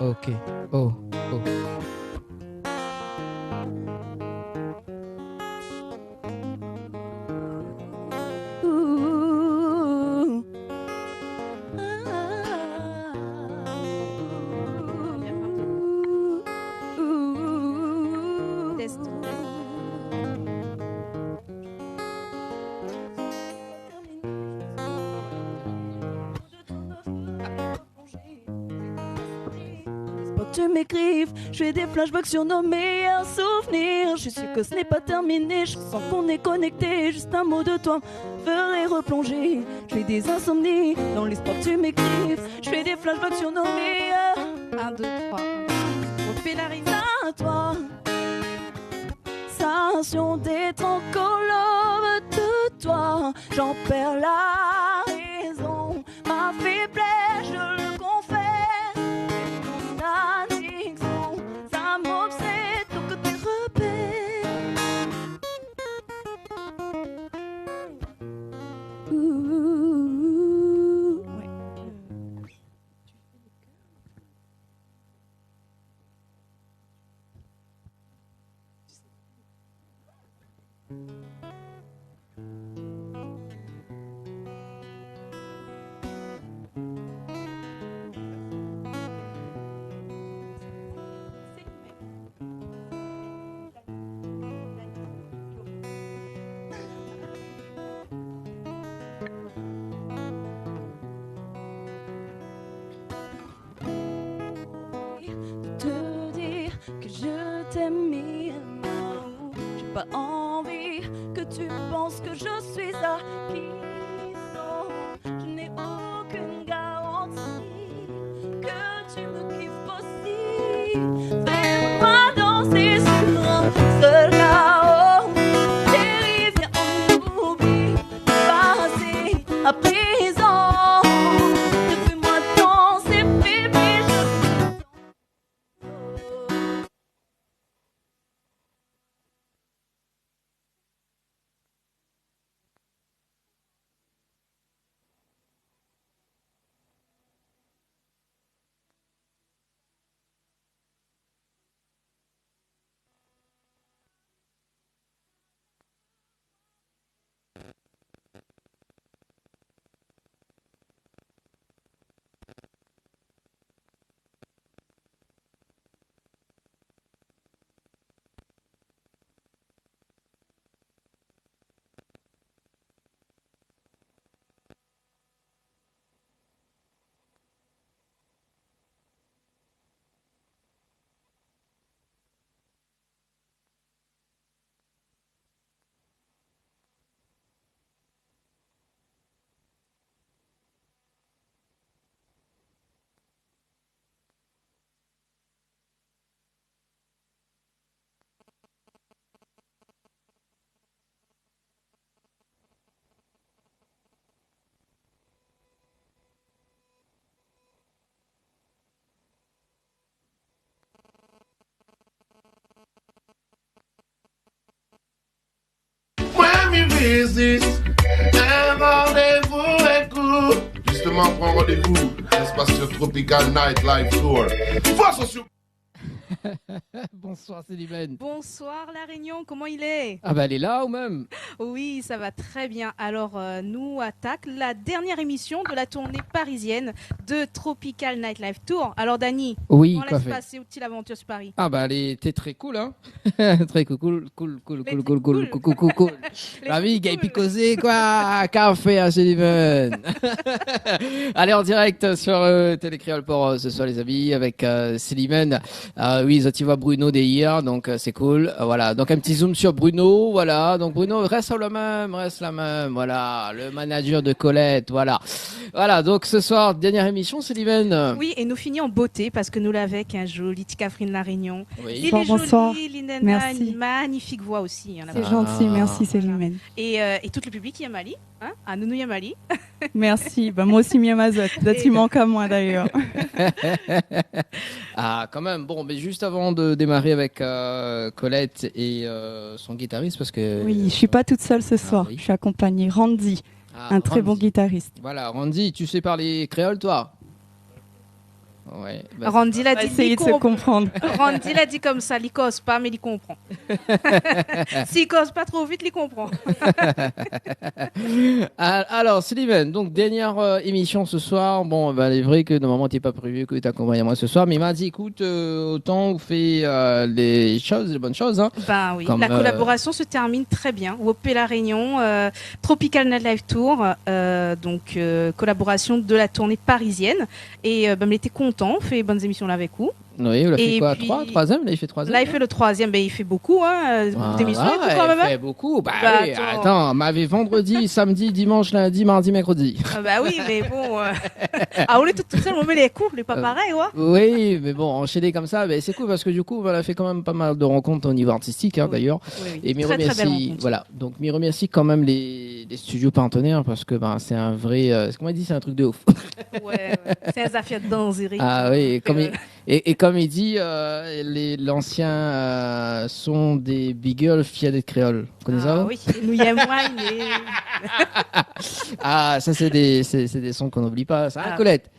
Ok. Oh, oh. Ouh. Test, test. Faut que tu m'écrives, je fais des flashbacks sur nos meilleurs souvenirs. Je suis que ce n'est pas terminé, je sens qu'on est connecté. Juste un mot de toi me ferait replonger. Je fais des insomnies dans l'espoir que tu m'écrives. Je fais des flashbacks sur nos meilleurs. 1, 2, 3. Refais la rime. À toi, sensation d'être en colombe de toi. J'en perds la raison, ma faiblesse, je le confesse. Mon addiction, ça m'obsède, ton côté repère. Ouh. Ouais. Te dire que je t'aime mille. J'ai pas envie que tu penses que je suis à qui non. Je n'ai aucune garantie que tu me kiffes aussi. Fais-moi danser sur un seul chaos. Chérie, viens, on oublie le passé à présent. Fais-moi danser, bébé, je Miami Visite, un rendez-vous est court. Justement, pour un rendez-vous, ça se passe sur Tropical Nightlife Tour. Face sur... Bonsoir Célimène. Bonsoir La Réunion, comment il est? Ah bah elle est là ou même? Oui, ça va très bien. Alors, nous attaque la dernière émission de la tournée parisienne de Tropical Nightlife Tour. Alors, Dani, Oui, comment quoi laisse fait? passer où-t-il l'aventure sur Paris? Ah bah elle était très cool hein. Très cool. Les La vie, trucs gay cool. picosé quoi, café à Célimène. Allez en direct sur Télécréole pour ce soir les amis avec Célimène. Oui, Zotiva Bruno des hier, donc c'est cool. Voilà, donc un petit zoom sur Bruno, voilà. Donc Bruno reste la même, voilà. Le manager de Colette, voilà. Voilà, donc ce soir, dernière émission, Célimène. Oui, et nous finissons en beauté parce que nous l'avons avec un joli petit Catherine La Réunion. Oui. Il est Bonsoir. joli, Linda, Merci. une magnifique voix aussi. Hein, C'est là-bas. gentil, merci Célimène. Et tout le public Yamali, hein, à Nounou Yamali. Merci, bah, moi aussi Miamazot, tu manques à moi d'ailleurs. Ah, quand même. Bon, mais juste avant de démarrer avec Colette et son guitariste, parce que. Oui, je suis pas toute seule ce soir, oui. je suis accompagnée Randy, Ah, un très bon Randy. guitariste. Voilà, Randy, tu sais parler créole, toi? Ouais. Randy l'a On va dit, essayer de se comprendre. Randy l'a dit comme ça, il cause pas, mais il comprend. S'il cause pas trop vite, il comprend. Alors, Sullivan, donc dernière émission ce soir. Bon, bah, il est vrai que normalement t'es pas prévu que tu accompagnes moi ce soir, mais il m'a dit écoute, autant on fait les bonnes choses. Hein. Ben oui, Comme, la collaboration se termine très bien. WOP La Réunion, Tropical Nightlife Tour, donc collaboration de la tournée parisienne. Et ben, il était content, on fait bonnes émissions là avec vous. Oui, on l'a fait Et quoi puis- Troisième. Là, il fait troisième. Là, il fait le troisième, ben, il fait beaucoup, hein, d'émissions et tout quand même. il hein. fait beaucoup. Bah, Bah, oui, attends. attends, on m'avait vendredi, samedi, dimanche, lundi, mardi, mercredi. Ah bah oui, mais bon. Ah, on est tout seul, on met les coups, les pas pareil, ouais. Oui, mais bon, enchaîner comme ça, ben, c'est cool parce que du coup, on a fait quand même pas mal de rencontres au niveau artistique, hein, Oui. d'ailleurs. Oui, oui. Et m'y Très, très belle remercie, rencontre. voilà. Donc, m'y remercie quand même les studios partenaires parce que ben, c'est un vrai, ce qu'on m'a dit, c'est un truc de ouf. Ouais. C'est un affaire de danserie. Ah oui, comme Euh, et comme il dit, l'ancien son des Big Girls Fiat des créoles. Vous connaissez ça? oui, et nous y aimons, mais. Ah, ça c'est des sons qu'on n'oublie pas. Ça, hein, Ah. Colette.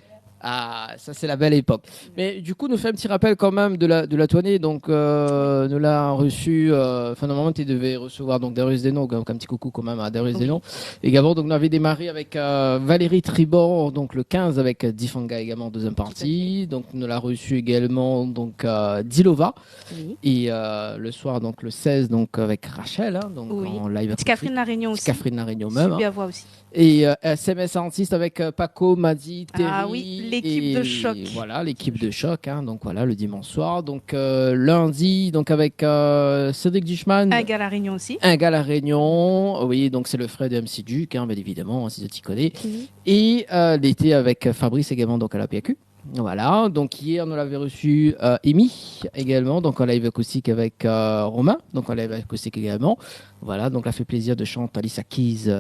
Ah, ça c'est la belle époque. Mais du coup, nous fait un petit rappel quand même de la tournée. Donc, nous l'a reçu. Enfin, normalement, tu devais recevoir donc Darius Deno, comme un petit coucou quand même à Darius Deno. Également, donc, on avait démarré avec Valérie Tribord, donc le 15 avec Difanga également deuxième partie. Donc, nous l'a reçu également donc Dilova Oui. et le soir donc le 16 donc avec Rachel, hein, donc Oui. en live. Petit Catherine La Réunion aussi. Catherine La Réunion même. Hein. Super voix aussi. Et SMS Artiste avec Paco, Madi, Terry. Ah oui, l'équipe et de choc. Voilà, l'équipe de choc. Hein, donc voilà, le dimanche soir. Donc lundi, donc avec Cédric Duchman. Un gars à La Réunion aussi. Un gars à La Réunion. Oui, donc c'est le frère de MC Duke, hein, bien évidemment, si tu connais. Oui. Et l'été avec Fabrice également, donc à la PAQ. Voilà, donc hier, nous l'avons reçu Amy également, donc en live acoustique avec Romain, donc en live acoustique également. Voilà, donc ça fait plaisir de chanter Alicia Keys,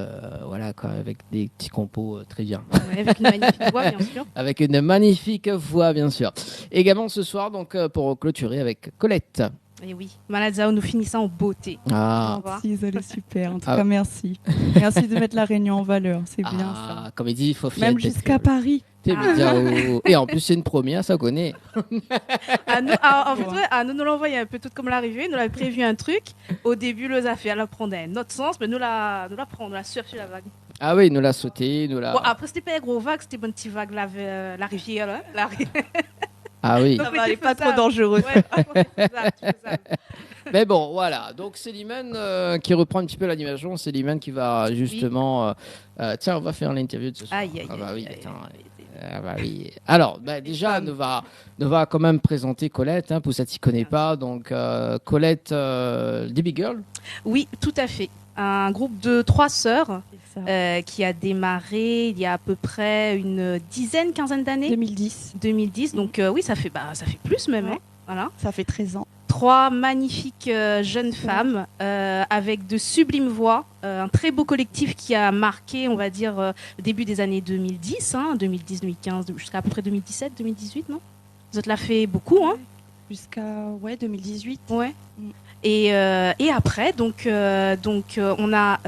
voilà, quoi, avec des petits compos très bien. Ouais, avec une magnifique voix, bien sûr. Avec une magnifique voix, bien sûr. Également ce soir, donc pour clôturer avec Colette. Et oui, Malazao, nous finissons en beauté. Ah, Au revoir. Merci, elle est super. En tout Ah. cas, merci. Merci de mettre la Réunion en valeur. C'est bien ça. comme il dit, il faut fier Même d'être- jusqu'à Paris. T'es Ah. bien, oh. Et en plus, c'est une première, ça connaît. En fait, ouais, à nous nous l'envoyer un peu tout comme l'arrivée. Nous l'avons prévu un truc. Au début, les affaires, elle prendait un autre sens, mais nous la prend, nous la surfer la vague. Ah oui, nous l'a sauté, nous l'a. Bon, après, c'était pas une grosse vague, c'était une petite vague, la rivière, là. Ah oui. Donc, Ça va, elle est pas faisable. trop dangereux. Ouais, franchement, c'est faisable. Mais bon, voilà. Donc, c'est Liman qui reprend un petit peu l'animation. C'est Liman qui va justement. Tiens, on va faire l'interview de ce soir. Aïe, aïe, Ah bah oui, aïe, attends. aïe, Ah bah oui. Alors, bah, déjà, nous va quand même présenter Colette, hein, pour ça qui ne connaît pas. Donc, Colette, des Big Girl. Oui, tout à fait. Un groupe de 3 sœurs C'est ça. qui a démarré il y a à peu près une quinzaine d'années. 2010. 2010. Donc oui, ça fait plus même. Ouais. Hein. Voilà. Ça fait 13 ans. 3 magnifiques jeunes femmes avec de sublimes voix. Un très beau collectif qui a marqué, on va dire, le début des années 2010, hein, 2010, 2015, jusqu'à à peu près 2017, 2018, non? Vous êtes là fait beaucoup, hein? Jusqu'à 2018. Ouais. Mm. Et après, donc, on a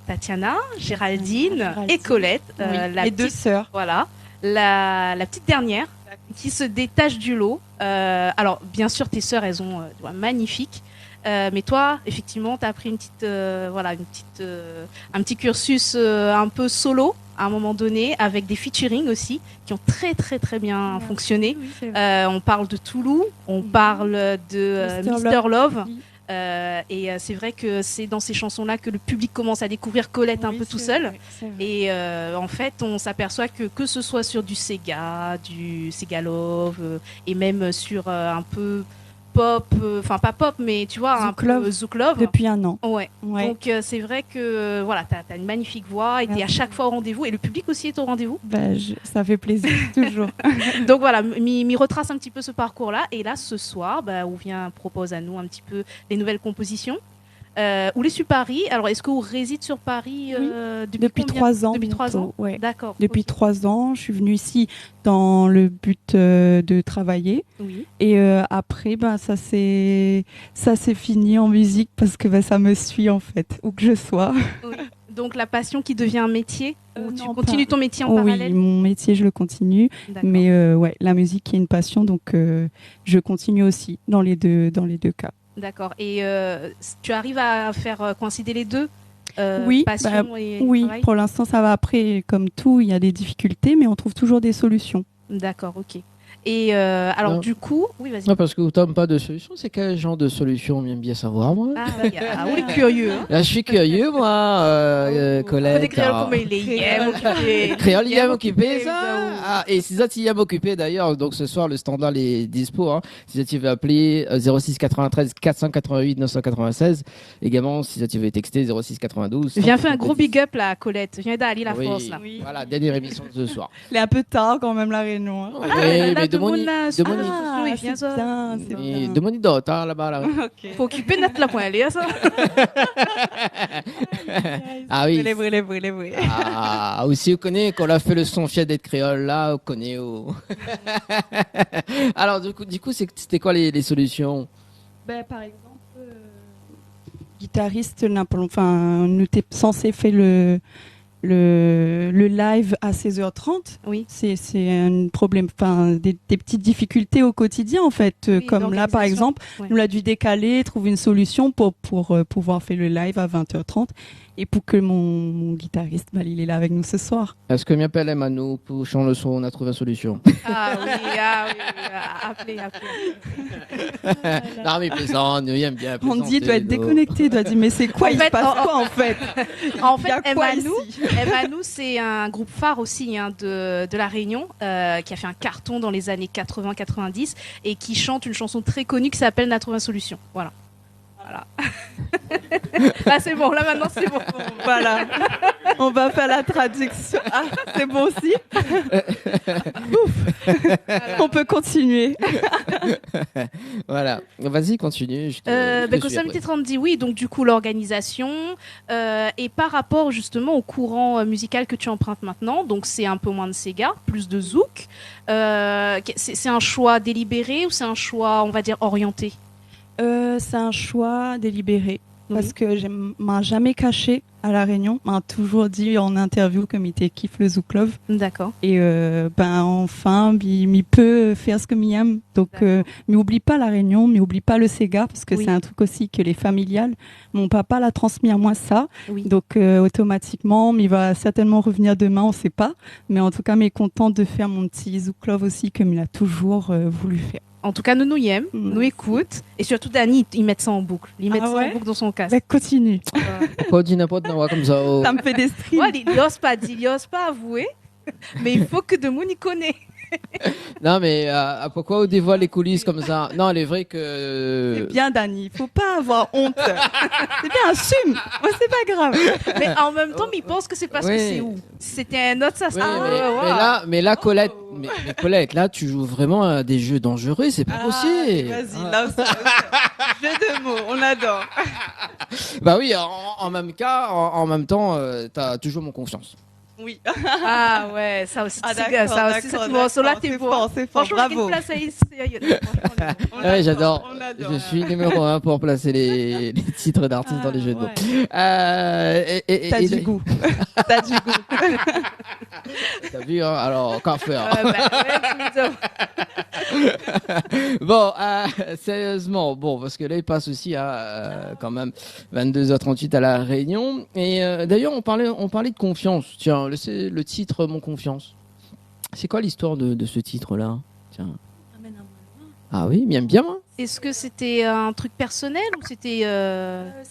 Tatiana, Géraldine Géraldine. et Colette, Oui. la Les deux petite, sœurs. voilà, la petite dernière qui se détache du lot. Alors, bien sûr, tes sœurs, elles ont magnifiques. Mais toi, effectivement, tu as pris un petit cursus un peu solo à un moment donné, avec des featuring aussi, qui ont très très très bien fonctionné. Oui, c'est vrai. On parle de Toulouse, on parle de Mr. Mr. Love. Oui. Et c'est vrai que c'est dans ces chansons-là que le public commence à découvrir Colette un Oui, peu tout c'est seul. vrai, c'est vrai. Et en fait, on s'aperçoit que ce soit sur du Sega Love, et même sur un peu pop, enfin pas pop, mais tu vois, un Zouk Love. peu Zouk Love. Depuis un an. Ouais. Ouais. Donc c'est vrai que voilà, t'as une magnifique voix et t'es à Merci. chaque fois au rendez-vous et le public aussi est au rendez-vous. Ça fait plaisir, toujours. Donc voilà, m'y retrace un petit peu ce parcours-là. Et là, ce soir, Ouvien propose à nous un petit peu des nouvelles compositions. Où les sur Paris. Alors, est-ce que vous résidez sur Paris Depuis combien 3 ans. Depuis 3 ans. bientôt, ouais. D'accord. Depuis ok. 3 ans, je suis venue ici dans le but de travailler. Oui. Et après, ça s'est fini en musique parce que ça me suit en fait, où que je sois. Donc la passion qui devient un métier ou tu non, continues pas. ton métier en Oui, parallèle? mon métier, je le continue. D'accord. Mais ouais, la musique est une passion, donc je continue aussi dans les deux cas. D'accord. Et tu arrives à faire coïncider les deux, Oui, passion et Oui, travail? pour l'instant, ça va. Après, comme tout, il y a des difficultés, mais on trouve toujours des solutions. D'accord, ok. Et alors Non. du coup, oui, vas-y. Non, parce que vous n'avez pas de solution. C'est quel genre de solution? On aime bien savoir, moi. Ah, regarde, on est curieux. Hein. Là, je suis curieux, moi, Colette. On est créole comme il est occupé. Créole, il y a occupé, ça. ça. Ah, et si ça, il y a occupé, d'ailleurs, donc ce soir, le standard est dispo, hein. Si ça, tu veux appeler 06 93 488 996. Également, si ça, tu veux texter 06 92. Viens faire un gros big up là, Colette. Viens d'Ali la Oui. force là. Oui. Voilà, dernière émission de ce soir. Elle est un peu tard quand même, la réunion. Hein. Oui, là, mais de mon demandez âge. Oui, viens ça. bien, c'est bien. demandez d'autres, hein, là-bas, là. Faut occuper notre la pointe, aller ça. Ah oui. Les vrais. Ah, aussi, vous connaissez, quand on a fait le son fier d'être créole, là, vous connaissez. Alors, du coup, c'était quoi les solutions? Par exemple, guitariste, on était censé faire le live à 16h30. Oui. C'est un problème, des petites difficultés au quotidien en fait. Oui, Comme là par d'organisation. exemple, Ouais. on a dû décaler, trouver une solution pour pouvoir faire le live à 20h30 et pour que mon guitariste, il est là avec nous ce soir. Est-ce que m'appelle Emmanuel pour changer le son? On a trouvé une solution. Ah oui. Appelez. Non, mais plaisante, il aime bien. On dit doit être déconnecté, doit dire mais c'est quoi, En il fait, se passe quoi en fait? En Il y a fait, quoi Emmanuel, ici c'est un groupe phare aussi hein, de La Réunion qui a fait un carton dans les années 80-90 et qui chante une chanson très connue qui s'appelle Na trouvé une solution. Voilà. Là, c'est bon. Là, maintenant, c'est bon. Voilà, on va faire la traduction. Ah, c'est bon aussi. On peut continuer. Voilà. Vas-y, continue. Je te suis Consommité après. 30 dit oui, donc du coup l'organisation et par rapport justement au courant musical que tu empruntes maintenant, donc c'est un peu moins de Sega, plus de Zouk. C'est un choix délibéré ou c'est un choix, on va dire, orienté? C'est un choix délibéré Oui. parce que je m'a jamais caché à La Réunion, m'a toujours dit en interview comme il kiffe le Zouk Love D'accord. et enfin il peut faire ce que m'y aime donc mais oublie pas La Réunion, mais oublie pas le Sega parce que Oui. c'est un truc aussi que les familiales, mon papa l'a transmis à moi ça, Oui. donc automatiquement il va certainement revenir demain, on sait pas, mais en tout cas mais content de faire mon petit Zouk Love aussi comme il a toujours voulu faire. En tout cas, nous aime, nous écoute et surtout Dani, ils mettent ça en boucle. Ils mettent Ah ça ouais en boucle dans son casque. Bah, continue, Pourquoi on dit n'importe quoi comme ça? ça me fait des streams. Ouais, il n'ose pas dire, il n'ose pas avouer, mais il faut que de monde y connaît. Non, mais pourquoi on dévoile les coulisses comme ça? Non, il est vrai C'est que. bien, Dani. Faut pas avoir honte. C'est bien, assume. Moi, c'est pas grave. Mais en même temps, il pense que c'est parce que Oui. c'est où? Si c'était un autre, ça Oui, serait. mais là, Colette, mais Colette, là, tu joues vraiment à des jeux dangereux, c'est pas possible. Vas-y, là, jeu de mots, on adore. Bah oui, en même cas, en même temps, t'as toujours mon confiance. Oui. Ah ouais, ça aussi, Ah, c'est d'accord, ça aussi, d'accord, ce morceau-là, d'accord, t'es c'est fort. fort, c'est fort, Franchement, bravo. une place à sérieux. Franchement, Ouais, j'adore. on adore. Je suis numéro 1 pour placer les titres d'artistes dans les jeux de mots. T'as du goût. T'as du goût. T'as vu, hein? Alors, qu'en faire? Bon, sérieusement, bon, parce que là, il passe aussi à quand même 22h38 à La Réunion. Et d'ailleurs, on parlait de confiance. Tiens, le titre Mon Confiance. C'est quoi l'histoire de ce titre-là? Tiens. Ah oui, bien, hein? Est-ce que c'était un truc personnel ou c'était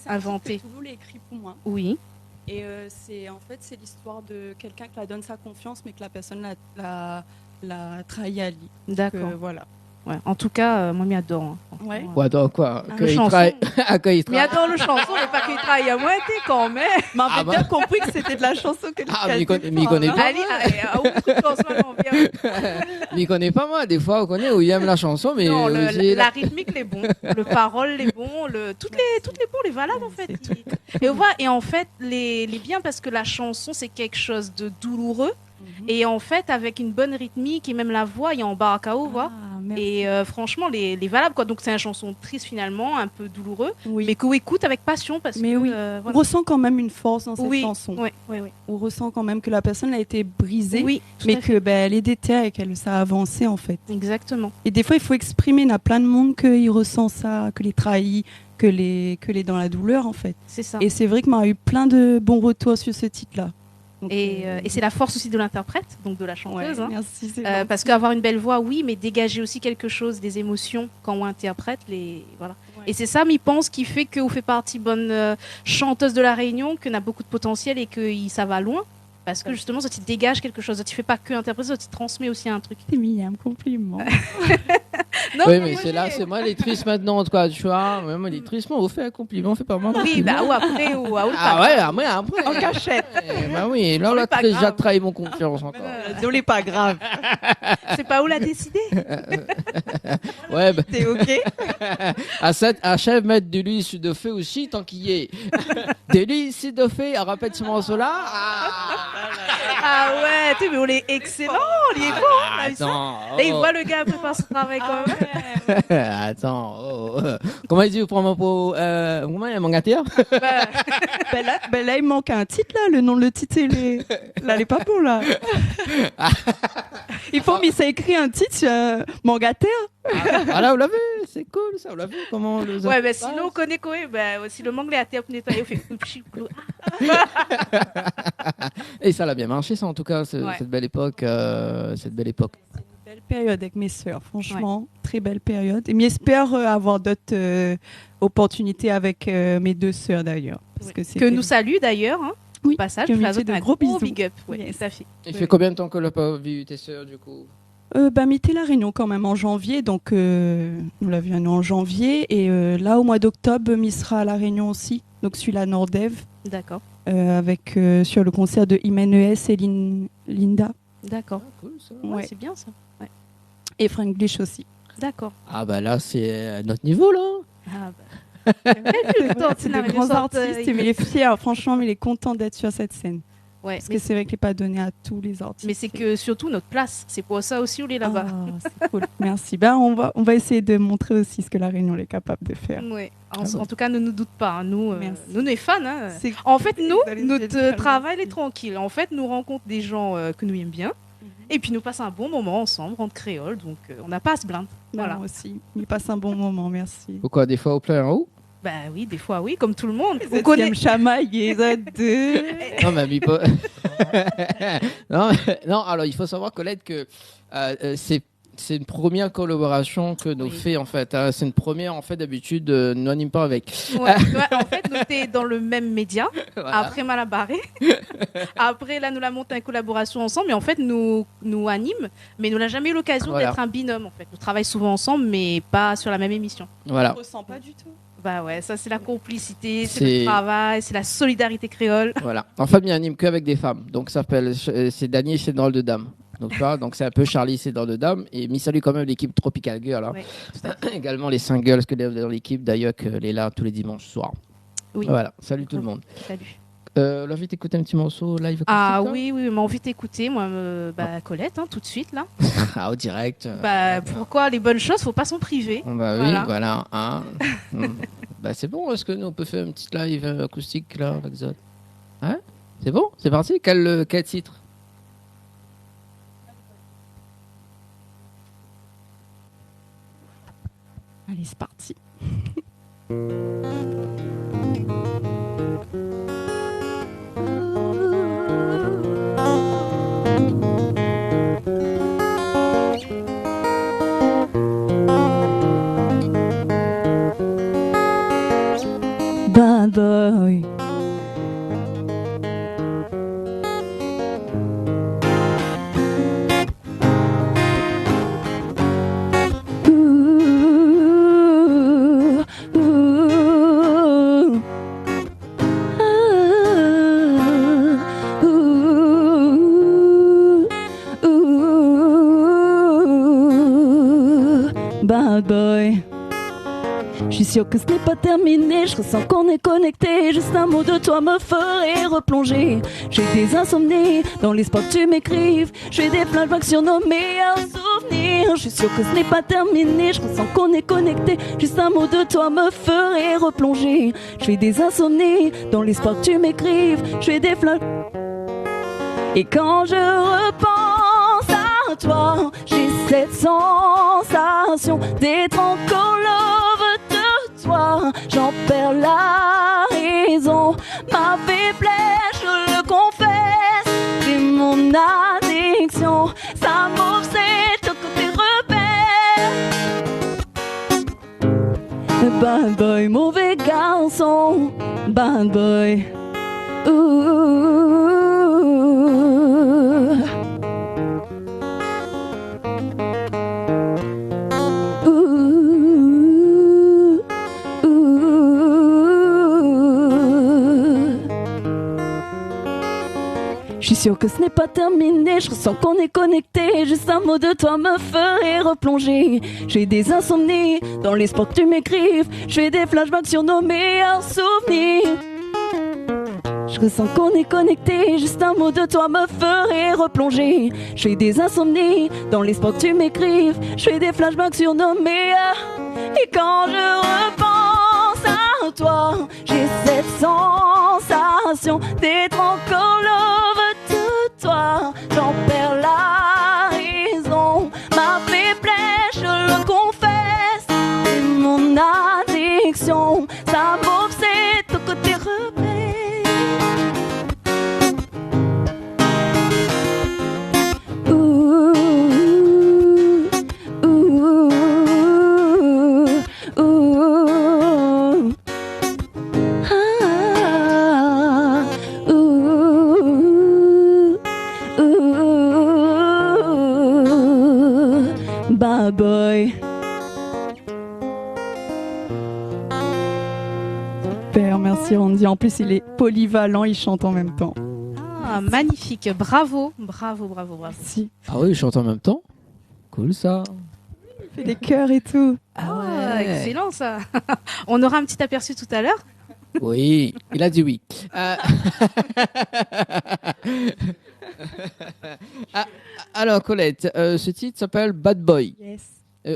inventé? Toulouse l'a écrit pour moi. Oui. Et c'est l'histoire de quelqu'un qui la donne sa confiance, mais que la personne l'a trahi à lui. D'accord. Voilà. Ouais. En tout cas, moi, m'y adore. Hein. Ouais. Quoi, donc, quoi? Le Qu'il chanson. travaille. Quand il M'y travaille. adore le chanson, mais pas qu'il travaille à moitié quand même. Mais on avait bah. bien compris que c'était de la chanson que Ah, mais il connaît pas. Allez, Mais il connaît pas moi. Des fois, on connaît où il aime la chanson, mais non, aussi la rythmique est bon, le parole est bon, toutes les bons, les valables en fait. Et on voit, et en fait, les biens parce que la chanson c'est quelque chose de douloureux. Et en fait, avec une bonne rythmique et même la voix, il y a en barakao, voit. merci. Et franchement, les valables, quoi. Donc, c'est une chanson triste finalement, un peu douloureux, Oui. mais qu'on écoute avec passion parce Mais que. oui. Voilà. On ressent quand même une force dans cette Oui, chanson. oui. On ressent quand même que la personne a été brisée, Oui, tout mais à fait. que elle est déterre et qu'elle ça a avancé en fait. Exactement. Et des fois, il faut exprimer. Il y a plein de monde qui ressent ça, que les trahit, que les dans la douleur en fait. C'est ça. Et c'est vrai que moi, j'ai eu plein de bons retours sur ce titre-là. Donc, Et c'est la force aussi de l'interprète, donc de la ouais, chanteuse. Hein. merci. C'est Parce qu'avoir une belle voix, oui, mais dégager aussi quelque chose, des émotions quand on interprète. Voilà. Ouais. Et c'est ça, m'y pense, qui fait que vous fait partie bonne chanteuse de la Réunion, qu'on a beaucoup de potentiel et que ça va loin. Parce que justement, ça te dégage quelque chose. Ça ne fait pas que interpréter, ça te transmet aussi un truc. C'est mis un compliment. Non, Oui, moi, mais c'est là, j'ai- c'est moi les tristes maintenant, quoi, tu vois. Même les tristes, on vous fait un compliment, fait pas moi. Oui, bah ou après, ou Ah pas. ouais, après. En cachette. Bah oui, là, on a pas déjà grave. trahi mon confiance encore. Désolé, pas grave. C'est pas où l'a décidé. Ouais, bah, T'es ok? à chef mettre de l'huile sur le feu aussi, tant qu'il y est. De l'huile sur le feu, on répète ce morceau-là. Ah ouais, tu sais, mais on est excellent, on y est bon. on a vu ça. Attends. Là, il voit le gars préparer son travail quand même. Attends. Comment il dit, vous prenez pour. Comment il y a mon gâteau? Bah, Là, il manque un titre, là. Le nom de le titre, là, il est pas bon, là. Il faut, mais ça écrit un titre sur Mangataire. Ah là, vous l'avez, c'est cool ça, vous l'avez. Comment le. ouais, mais sinon, on connaît quoi. Bah, si le mangle est à terre pour nettoyer, on fait Et ça l'a bien marché, ça, en tout cas, Ouais. cette belle époque. Cette belle époque. Belle période avec mes sœurs, franchement. Très belle période. Et j'espère avoir d'autres opportunités avec mes deux sœurs, d'ailleurs. Parce Ouais. que Que c'était- nous salue d'ailleurs. Hein, Oui, au passage, que je lui fais fait de un gros bisous. big up. Ouais, Yes. tout à fait. Il fait combien de temps que tu n'as pas vu tes sœurs, du coup? Mettez la Réunion quand même en janvier, donc nous l'avions en janvier. Et là, au mois d'octobre, m'y sera à la Réunion aussi. Donc, celui-là, à Nordev, D'accord. avec sur le concert de Imen ES et Linda. D'accord. Cool ça. Ouais, Ouais. c'est bien ça. Ouais. Et Frank Glitch aussi. D'accord. Ah bah là, c'est à notre niveau, là. Ah bah. C'est de grands artistes, mais il est fier, franchement, mais il est content d'être sur cette scène. Ouais, Parce que c'est vrai qu'il n'est pas donné à tous les artistes. mais c'est que surtout notre place. C'est pour ça aussi on est là-bas. Ah, c'est cool. Merci. Ben, on va essayer de montrer aussi ce que la Réunion est capable de faire. Ouais. Ah En ouais. tout cas, ne nous doute pas. Hein. Nous, Merci. nous, on est fans. Hein. C'est- En fait, nous, Dans les notre étoiles, travail merci. est tranquille. En fait, nous rencontrons des gens que nous aimons bien. Et puis, nous passons un bon moment ensemble, entre créoles. Donc, on n'a pas à se plaindre. Voilà. Moi aussi. Il passe un bon moment, merci. Pourquoi des fois au plein en haut? Bah oui, des fois, oui, comme tout le monde. On Vous connaît. chamailler, deux. Non, mais pas. non, non, alors il faut savoir, Colette, que c'est une première collaboration que nous Oui. fait en fait. Hein. C'est une première en fait d'habitude, nous n'anime pas avec. Ouais. Ouais, en fait, nous étions dans le même média. Voilà. Après Malabaré. Après, là, nous la montons en collaboration ensemble. Mais en fait, nous anime. Mais nous n'avons jamais eu l'occasion Voilà. d'être un binôme. En fait, nous travaillons souvent ensemble, mais pas sur la même émission. Voilà. ressent pas du tout. Bah ouais, ça c'est la complicité, c'est C'est- le travail, c'est la solidarité créole. Voilà. En fait, il n'anime que avec des femmes. Donc, ça s'appelle c'est Dany, c'est dans le de dames. Donc, tu vois, donc c'est un peu Charlie, c'est dans le dames. Et mi salue quand même l'équipe Tropical Girl. Hein. Ouais, Également les 5 girls que dans l'équipe d'ailleurs, elle est là tous les dimanches soirs. Oui. Voilà. Salut tout le monde. Salut. L'envie d'écouter un petit morceau live acoustique, Ah là oui, oui, m'a envie d'écouter, moi, Colette, hein, tout de suite là. Ah, au direct. Bah pourquoi les bonnes choses, faut pas s'en priver. Bah Voilà. oui, voilà. Hein. Bah c'est bon, est-ce que nous on peut faire une petite live acoustique là avec Zod? Hein? C'est bon? C'est parti? Quel titre? Allez, c'est parti. Bad boy. Ooh, ooh. Bad boy. Je suis sûre que ce n'est pas terminé, je ressens qu'on est connecté. Juste un mot de toi me ferait replonger. J'ai des insomnies dans l'espoir que tu m'écrives. J'ai des flashbacks sur nos meilleurs souvenirs. Je suis sûre que ce n'est pas terminé. Je ressens qu'on est connecté. Juste un mot de toi me ferait replonger. Je fais des insomnies dans l'espoir que tu m'écrives. Je fais des flashs. Et quand je repense à toi, j'ai cette sensation d'être encore love de toi. J'en perds la raison. Ma faiblesse, je le confesse, c'est mon addiction. Ça m'obsède que tes repères. Bad boy, mauvais garçon. Bad boy. Ouh. Je suis sûre que ce n'est pas terminé, je ressens qu'on est connecté. Juste un mot de toi me ferait replonger. J'ai des insomnies dans l'espoir que tu m'écrives. Je fais des flashbacks sur nos meilleurs souvenirs. Je ressens qu'on est connecté, juste un mot de toi me ferait replonger. Je fais des insomnies dans l'espoir que tu m'écrives. Je fais des flashbacks sur nos meilleurs. Et quand je repense à toi, j'ai cette sensation d'être encore love de toi. J'en perds la raison. Ma faiblesse, je le confesse, c'est mon addiction. Ça m'obsède au côté repère. Bad boy. Super, merci Randy. En plus, il est polyvalent, il chante en même temps. Ah, magnifique, bravo, bravo, bravo, bravo. Si, Ah oui, je chante en même temps. Cool ça. il fait des chœurs et tout. Ah, excellent ça. On aura un petit aperçu tout à l'heure. Oui, il a dit oui. Ah, alors Colette, ce titre s'appelle Bad Boy. Yes.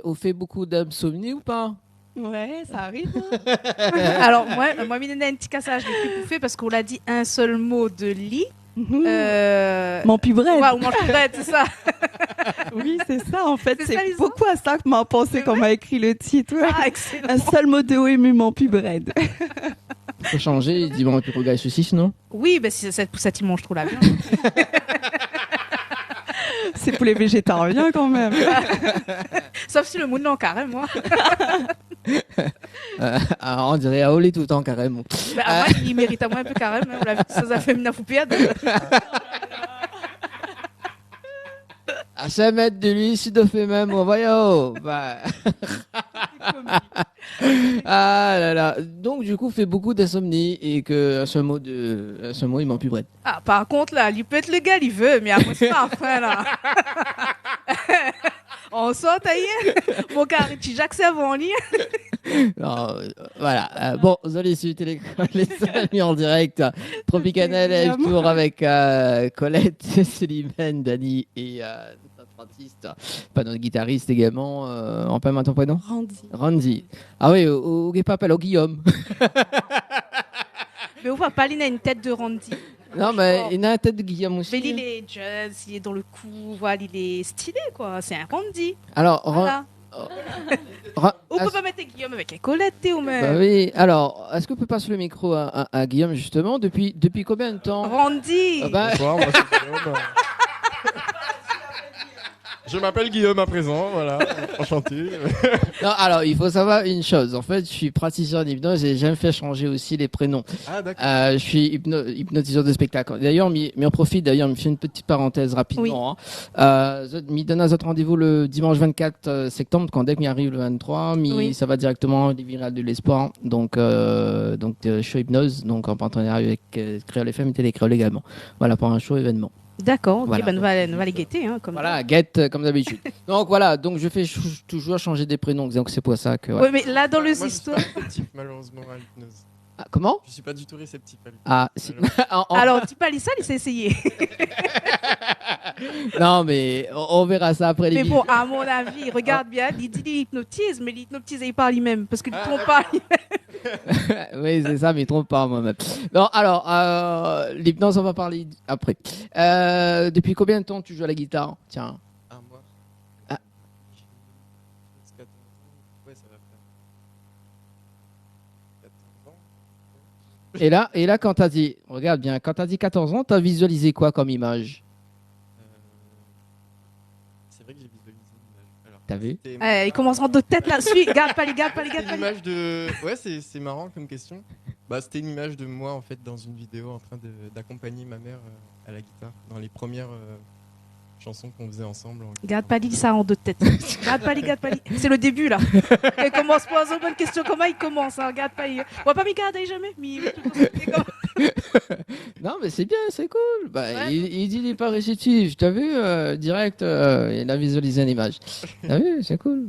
On fait beaucoup d'insomnie ou pas? Ouais, ça arrive. Alors moi Milena, un petit cassage, je l'ai plus bouffé parce qu'on l'a dit un seul mot de lit. Mon pubrette. Ouais, ou mange pubrette, c'est ça. Oui, c'est ça en fait. C'est ça, C'est Lisa beaucoup à ça que m'a pensé C'est quand on m'a écrit le titre. Ouais. Ah, excellent. Un seul mot de OMU, mon pubrette. Faut changer, il dit bon, tu regardes ceci, non? Oui, bah, si cette poussette, il mange trop la viande. C'est pour les végétariens quand même. Sauf si le moulin carrément. On dirait Aoli tout le temps carrément. Bah, moi, il mérite à moi un peu carrément. On l'a vu, ça a fait une foupiade. À 5 mètres de lui, si de fait même, voyons. Bah. Ah là là. Donc du coup, fait beaucoup d'insomnie et que à ce mot, il m'en plus brette. Ah, par contre, là, il peut être le gars, il veut, mais après, c'est pas enfin, là. On sort, taillé. Mon gars, j'accepte en ligne. Voilà. Bon, vous allez suivre les amis en direct. Tropicana Live Tour avec Colette, Célimène, Dani et notre artiste, pas notre guitariste également. On peut mettre ton prénom? Randy. Ah oui, au appelle au Guillaume. Mais on voit pas, il a une tête de Randy. Non, mais il a la tête de Guillaume aussi. Mais il est jazz, il est dans le coup, voilà, il est stylé, quoi. C'est un Randy. Alors, Voilà. On peut pas mettre Guillaume avec un Colette, ou même. Bah oui. Alors, est-ce qu'on peut passer le micro à Guillaume justement depuis combien de temps? Randy. Bonsoir, moi c'est Guillaume. Je m'appelle Guillaume à présent, voilà, enchanté. Non, alors il faut savoir une chose. En fait, je suis praticien d'hypnose et j'aime faire changer aussi les prénoms. Ah d'accord. Je suis hypnotiseur de spectacle. D'ailleurs, mais on profite. D'ailleurs, je fais une petite parenthèse rapidement. Oui. Je donne un autre rendez-vous le dimanche 24 septembre, quand dès qu'il arrive le 23, Oui. ça va directement les virales de l'espoir. Donc, je suis hypnose, donc en partenariat avec Créole FM et Télé Créole également. Voilà pour un show événement. D'accord, ok, Voilà. ben, on va les guetter. Hein, comme Voilà, get comme d'habitude. Donc voilà, donc je fais toujours changer des prénoms, donc c'est pour ça que. Oui, mais là, dans les Moi, je suis histoires. pas effectif, malheureusement à l'hypnose. Ah, comment? Je suis pas du tout réceptif à lui. Ah, si. Alors, dis pas ça, il s'est essayé. Non, mais on verra ça après Mais l'émission. bon, à mon avis, regarde bien, il dit il hypnotise, mais il hypnotise et il parle lui-même. Parce qu'il ne trompe pas lui-même. Oui, c'est ça, mais trompe pas moi-même. Non, alors, l'hypnose, on va parler après. Depuis combien de temps tu joues à la guitare? Tiens. Ah, moi. Ah. Jusqu'à 14 ans. Ouais, ça va faire 14 ans. Et là, quand t'as dit, regarde bien, quand t'as dit 14 ans, t'as visualisé quoi comme image? C'est vrai que j'ai visualisé l'image. Alors, T'as vu? Il commence en deux têtes là-dessus. Garde pas les gars, c'était une image de. Ouais, c'est marrant comme question. Bah, c'était une image de moi en fait dans une vidéo en train d'accompagner ma mère à la guitare dans les premières chansons qu'on faisait ensemble. Garde pas ça en deux têtes. Garde pas les. C'est le début là. Il commence pas aux bonnes questions. Comment il commence? Hein? Garde pas. On va pas m'y garder jamais. Non, mais c'est bien, c'est cool. Bah, Ouais. il dit il est pas réceptif. T'as vu, direct, il a visualisé une image. T'as vu, c'est cool.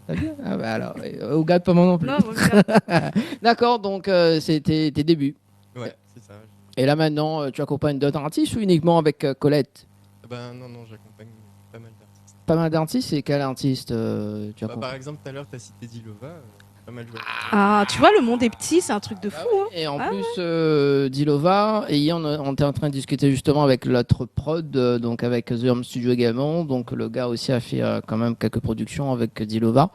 T'as vu? Ah bah alors, regarde pas moi non plus. Non, regarde. D'accord, donc c'était tes débuts. Ouais, c'est ça. Et là maintenant, tu accompagnes d'autres artistes ou uniquement avec Colette? Ben non, j'accompagne pas mal d'artistes. Pas mal d'artistes, et quel artiste tu Bah, accompagnes? par exemple, tout à l'heure, tu as cité Dilova, pas mal joué. Ah, tu vois, le monde est petit, c'est un truc de fou. Hein. Et en Ah plus, Dilova, et hier on était en train de discuter justement avec l'autre prod, donc avec The Home Studio également. Donc le gars aussi a fait quand même quelques productions avec Dilova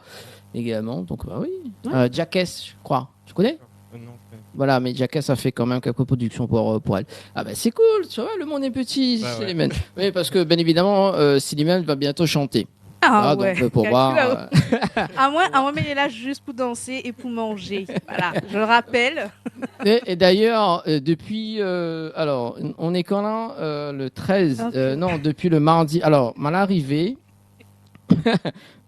également. Donc bah oui. Ouais. Jackass, je crois. Tu connais? Non, Voilà, mais Jackass a fait quand même quelques productions pour elle. Ah bah c'est cool, tu vois, le monde est petit, Bah ouais. Silliman. Oui, parce que bien évidemment, Silliman va bientôt chanter. Ah, Voilà, ouais. donc pour voir. À moins, mais il est là juste pour danser et pour manger. Voilà, je le rappelle. Et d'ailleurs, depuis, alors, on est quand là, le 13, non, depuis le mardi. Alors, mal arrivé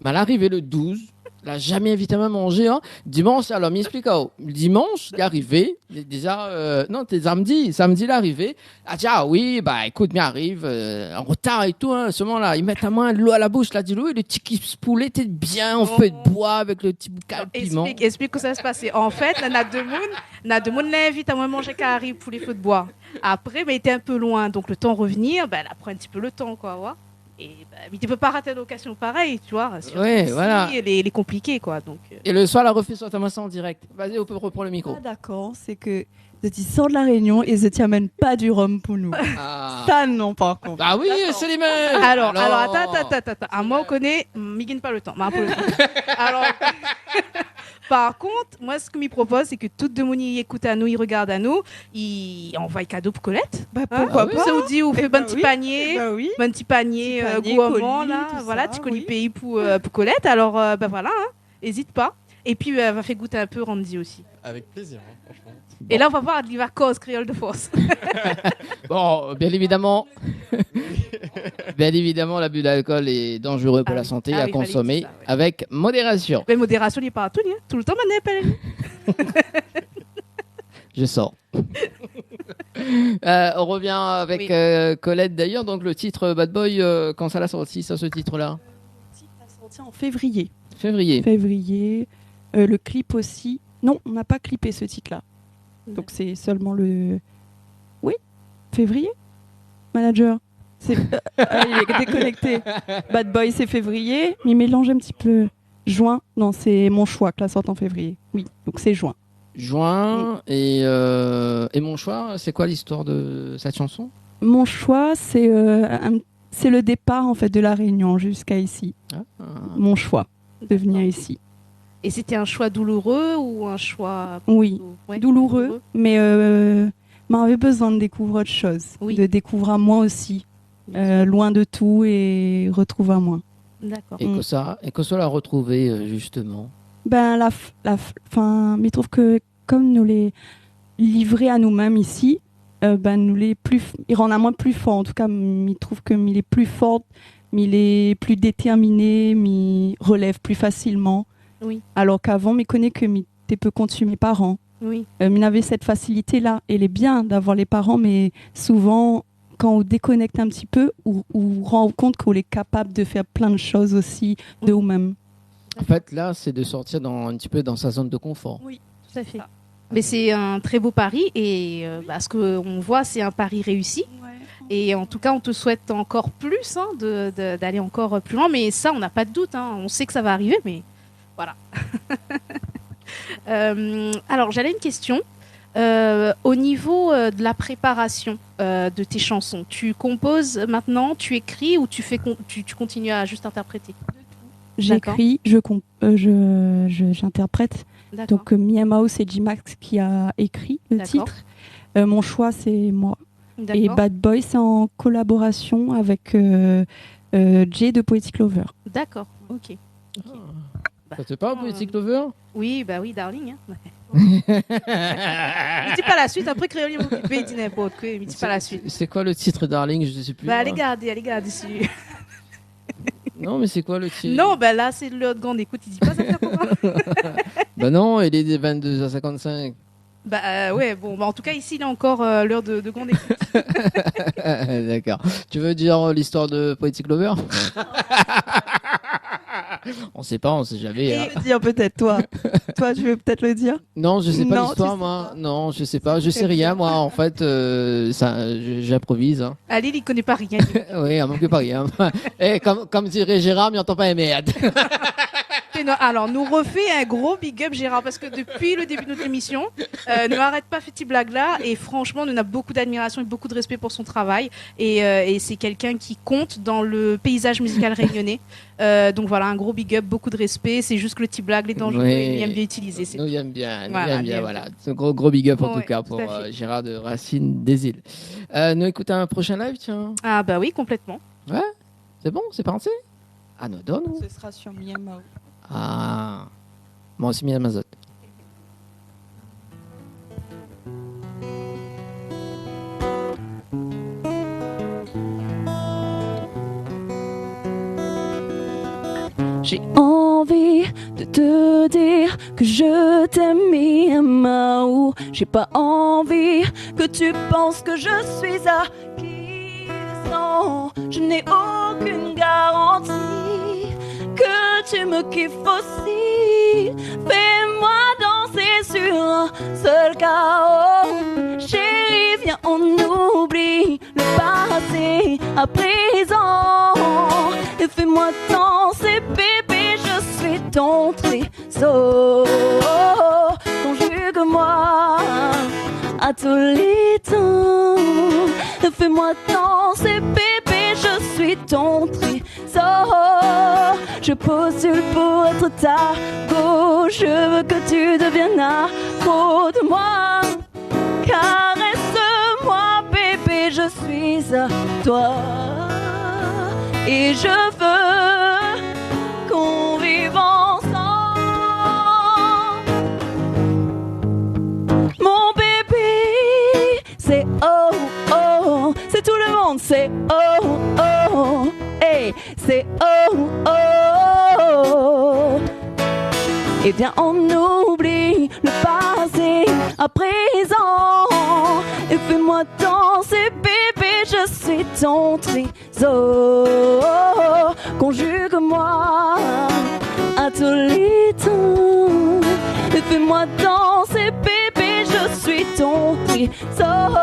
le 12. L'a jamais invité à manger. Hein. Dimanche, alors, m'explique. Dimanche, il est arrivé. Déjà, non, t'es samedi. Samedi, il est arrivé. Ah, dit, ah oui, bah, écoute, il arrive, en retard et tout, hein. Seulement là, ils mettent à main l'eau à la bouche, là, dis-le, et le petit kips poulet, t'es bien, on fait de bois avec le petit boucal de piment. Explique comment ça se passait. En fait, Nademoun l'invite à moi manger carré pour les feux de bois. Après, mais il était un peu loin, donc le temps revenir, ben, elle apprend un petit peu le temps, quoi. Ouais. Et mais tu peux pas rater l'occasion pareil, tu vois. Ouais, voilà. Elle est compliquée, quoi. Donc, Et le soir, la refait sur ta main en direct. Vas-y, on peut reprendre le micro. Pas d'accord, c'est que je sors de la Réunion et je t'amène pas du rhum pour nous. Ah. Ça non, par contre. Ah oui, c'est les mêmes. Alors, attends. À moi, on connaît, m'y pas le temps. Alors, par contre, moi, ce que m'y propose, c'est que tout le monde y écoute à nous, il regarde à nous, il envoie un cadeau pour Colette. Bah, Hein? pourquoi pas? Ça vous dit, on fait bah un petit oui. panier. Bah oui. Un petit panier, Petit panier, gourmand, colis, là, tout voilà, ça, petit colis oui. pays pour Colette. Alors, bah voilà, hein, hésite pas. Et puis, elle va faire goûter un peu Randy aussi. Avec plaisir, hein, franchement. Et là, on va voir l'hiver cause créole de force. Bon, bien évidemment, l'abus d'alcool est dangereux pour Ah la oui. santé Ah à oui, fallait consommer dire ça, ouais. avec modération. Mais modération, il est pas à tout, hein. Tout le temps, maintenant, Je sors. On revient avec Colette d'ailleurs. Donc le titre Bad Boy, quand ça l'a sorti, ça, ce titre-là? Ça a sorti en février. Février. Le clip aussi. Non, on n'a pas clippé ce titre-là. Donc c'est seulement le. Oui, février. Manager. Il est déconnecté. Bad Boy, c'est février. Mais il mélange un petit peu. Juin. Non, c'est mon choix que la sorte en février. Oui, donc c'est juin. Juin. Et mon choix, c'est quoi l'histoire de cette chanson? Mon choix, c'est le départ en fait de la Réunion jusqu'à ici. Mon choix de venir ici. Et c'était un choix douloureux ou un choix Oui, ouais, douloureux, mais m'avait besoin de découvrir autre chose, Oui. de découvrir à moi aussi, loin de tout et retrouver à moi. D'accord. Et que ça l'a retrouvé justement. Ben fin, mais je trouve que comme nous les livrer à nous-mêmes ici, ben nous les plus, il rend à moi plus fort. En tout cas, il trouve que il est plus fort, il est plus déterminé, il relève plus facilement. Oui. Alors qu'avant, je connais que tu peux continuer mes parents. Oui. Il avait cette facilité-là. Et il est bien d'avoir les parents, mais souvent, quand on déconnecte un petit peu, on rend compte qu'on est capable de faire plein de choses aussi de nous-mêmes. En fait, là, c'est de sortir un petit peu dans sa zone de confort. Oui, tout à fait. Mais c'est un très beau pari et ce qu'on voit, c'est un pari réussi. Et en tout cas, on te souhaite encore plus d'aller encore plus loin. Mais ça, on n'a pas de doute. On sait que ça va arriver, mais voilà. Alors, j'avais une question. Au niveau de la préparation de tes chansons, tu composes maintenant, tu écris ou tu continues à juste interpréter? J'écris, j'interprète. D'accord. Donc Miamao, c'est J-Max qui a écrit le D'accord. titre. Mon choix, c'est moi. Et D'accord. Bad Boy, c'est en collaboration avec Jay de Poetic Lover. D'accord, ok. Ça te parle, Poetic Lover? Oui, darling. Ne dis pas la suite, après Créole, il va m'occuper, il dit n'importe quoi, mais dis pas la suite. C'est quoi le titre, Darling? Je ne sais plus. Allez garder ici. Non, mais c'est quoi le titre? Non, là, c'est l'heure de grande écoute, il dit pas ça faire comment? Non, il est des 22h55. Ouais, en tout cas, ici, il est encore l'heure de grande écoute. D'accord. Tu veux dire l'histoire de Poetic Lover? On sait pas, on sait jamais. Et dire peut-être toi. Toi, tu veux peut-être le dire? Non, je sais pas Non, l'histoire, tu sais moi. pas. Non, je sais pas. Je sais rien, moi. En fait, j'improvise. Allez, il connaît pas rien. Oui, à manque pas rien. Et comme dirait Gérard, il n'entend pas les merdes. Alors, nous refait un gros big up, Gérard, parce que depuis le début de notre émission, ne arrête pas fait petite blague là. Et franchement, nous avons beaucoup d'admiration et beaucoup de respect pour son travail. Et c'est quelqu'un qui compte dans le paysage musical réunionnais. Donc voilà, un gros big up, beaucoup de respect. C'est juste que le petit blague, les dangereux, Oui. il aime bien utiliser. Nous, il aime bien. Voilà, bien. Voilà. C'est un gros big up, en Ouais, tout cas, tout pour à fait. Gérard de Racine des Îles. Nous écoutons un prochain live, tiens. Ah oui, complètement. Ouais, c'est bon, c'est pensé. Ah, nous donne. Ce sera sur Miamao. Ah, moi aussi, mis à Mazot. J'ai envie de te dire que je t'aime, Miamao. J'ai pas envie que tu penses que je suis à qui descend. Je n'ai aucune garantie que tu me kiffes aussi. Fais-moi danser sur un seul chaos. Chérie, viens, on oublie le passé à présent. Et fais-moi danser, bébé, je suis ton trésor. Conjugue-moi à tous les temps. Et fais-moi danser, bébé, je suis ton trésor. Je postule pour être ta go. Je veux que tu deviennes accro de moi. Caresse-moi, bébé, je suis à toi. Et je veux qu'on vive ensemble. Mon bébé, c'est oh oh, c'est tout le monde, c'est oh oh, hey, c'est oh oh. Eh bien on oublie le passé à présent. Et fais-moi danser, bébé, je suis ton trésor. Conjugue-moi à tous les temps. Et fais-moi danser, bébé, je suis ton trésor.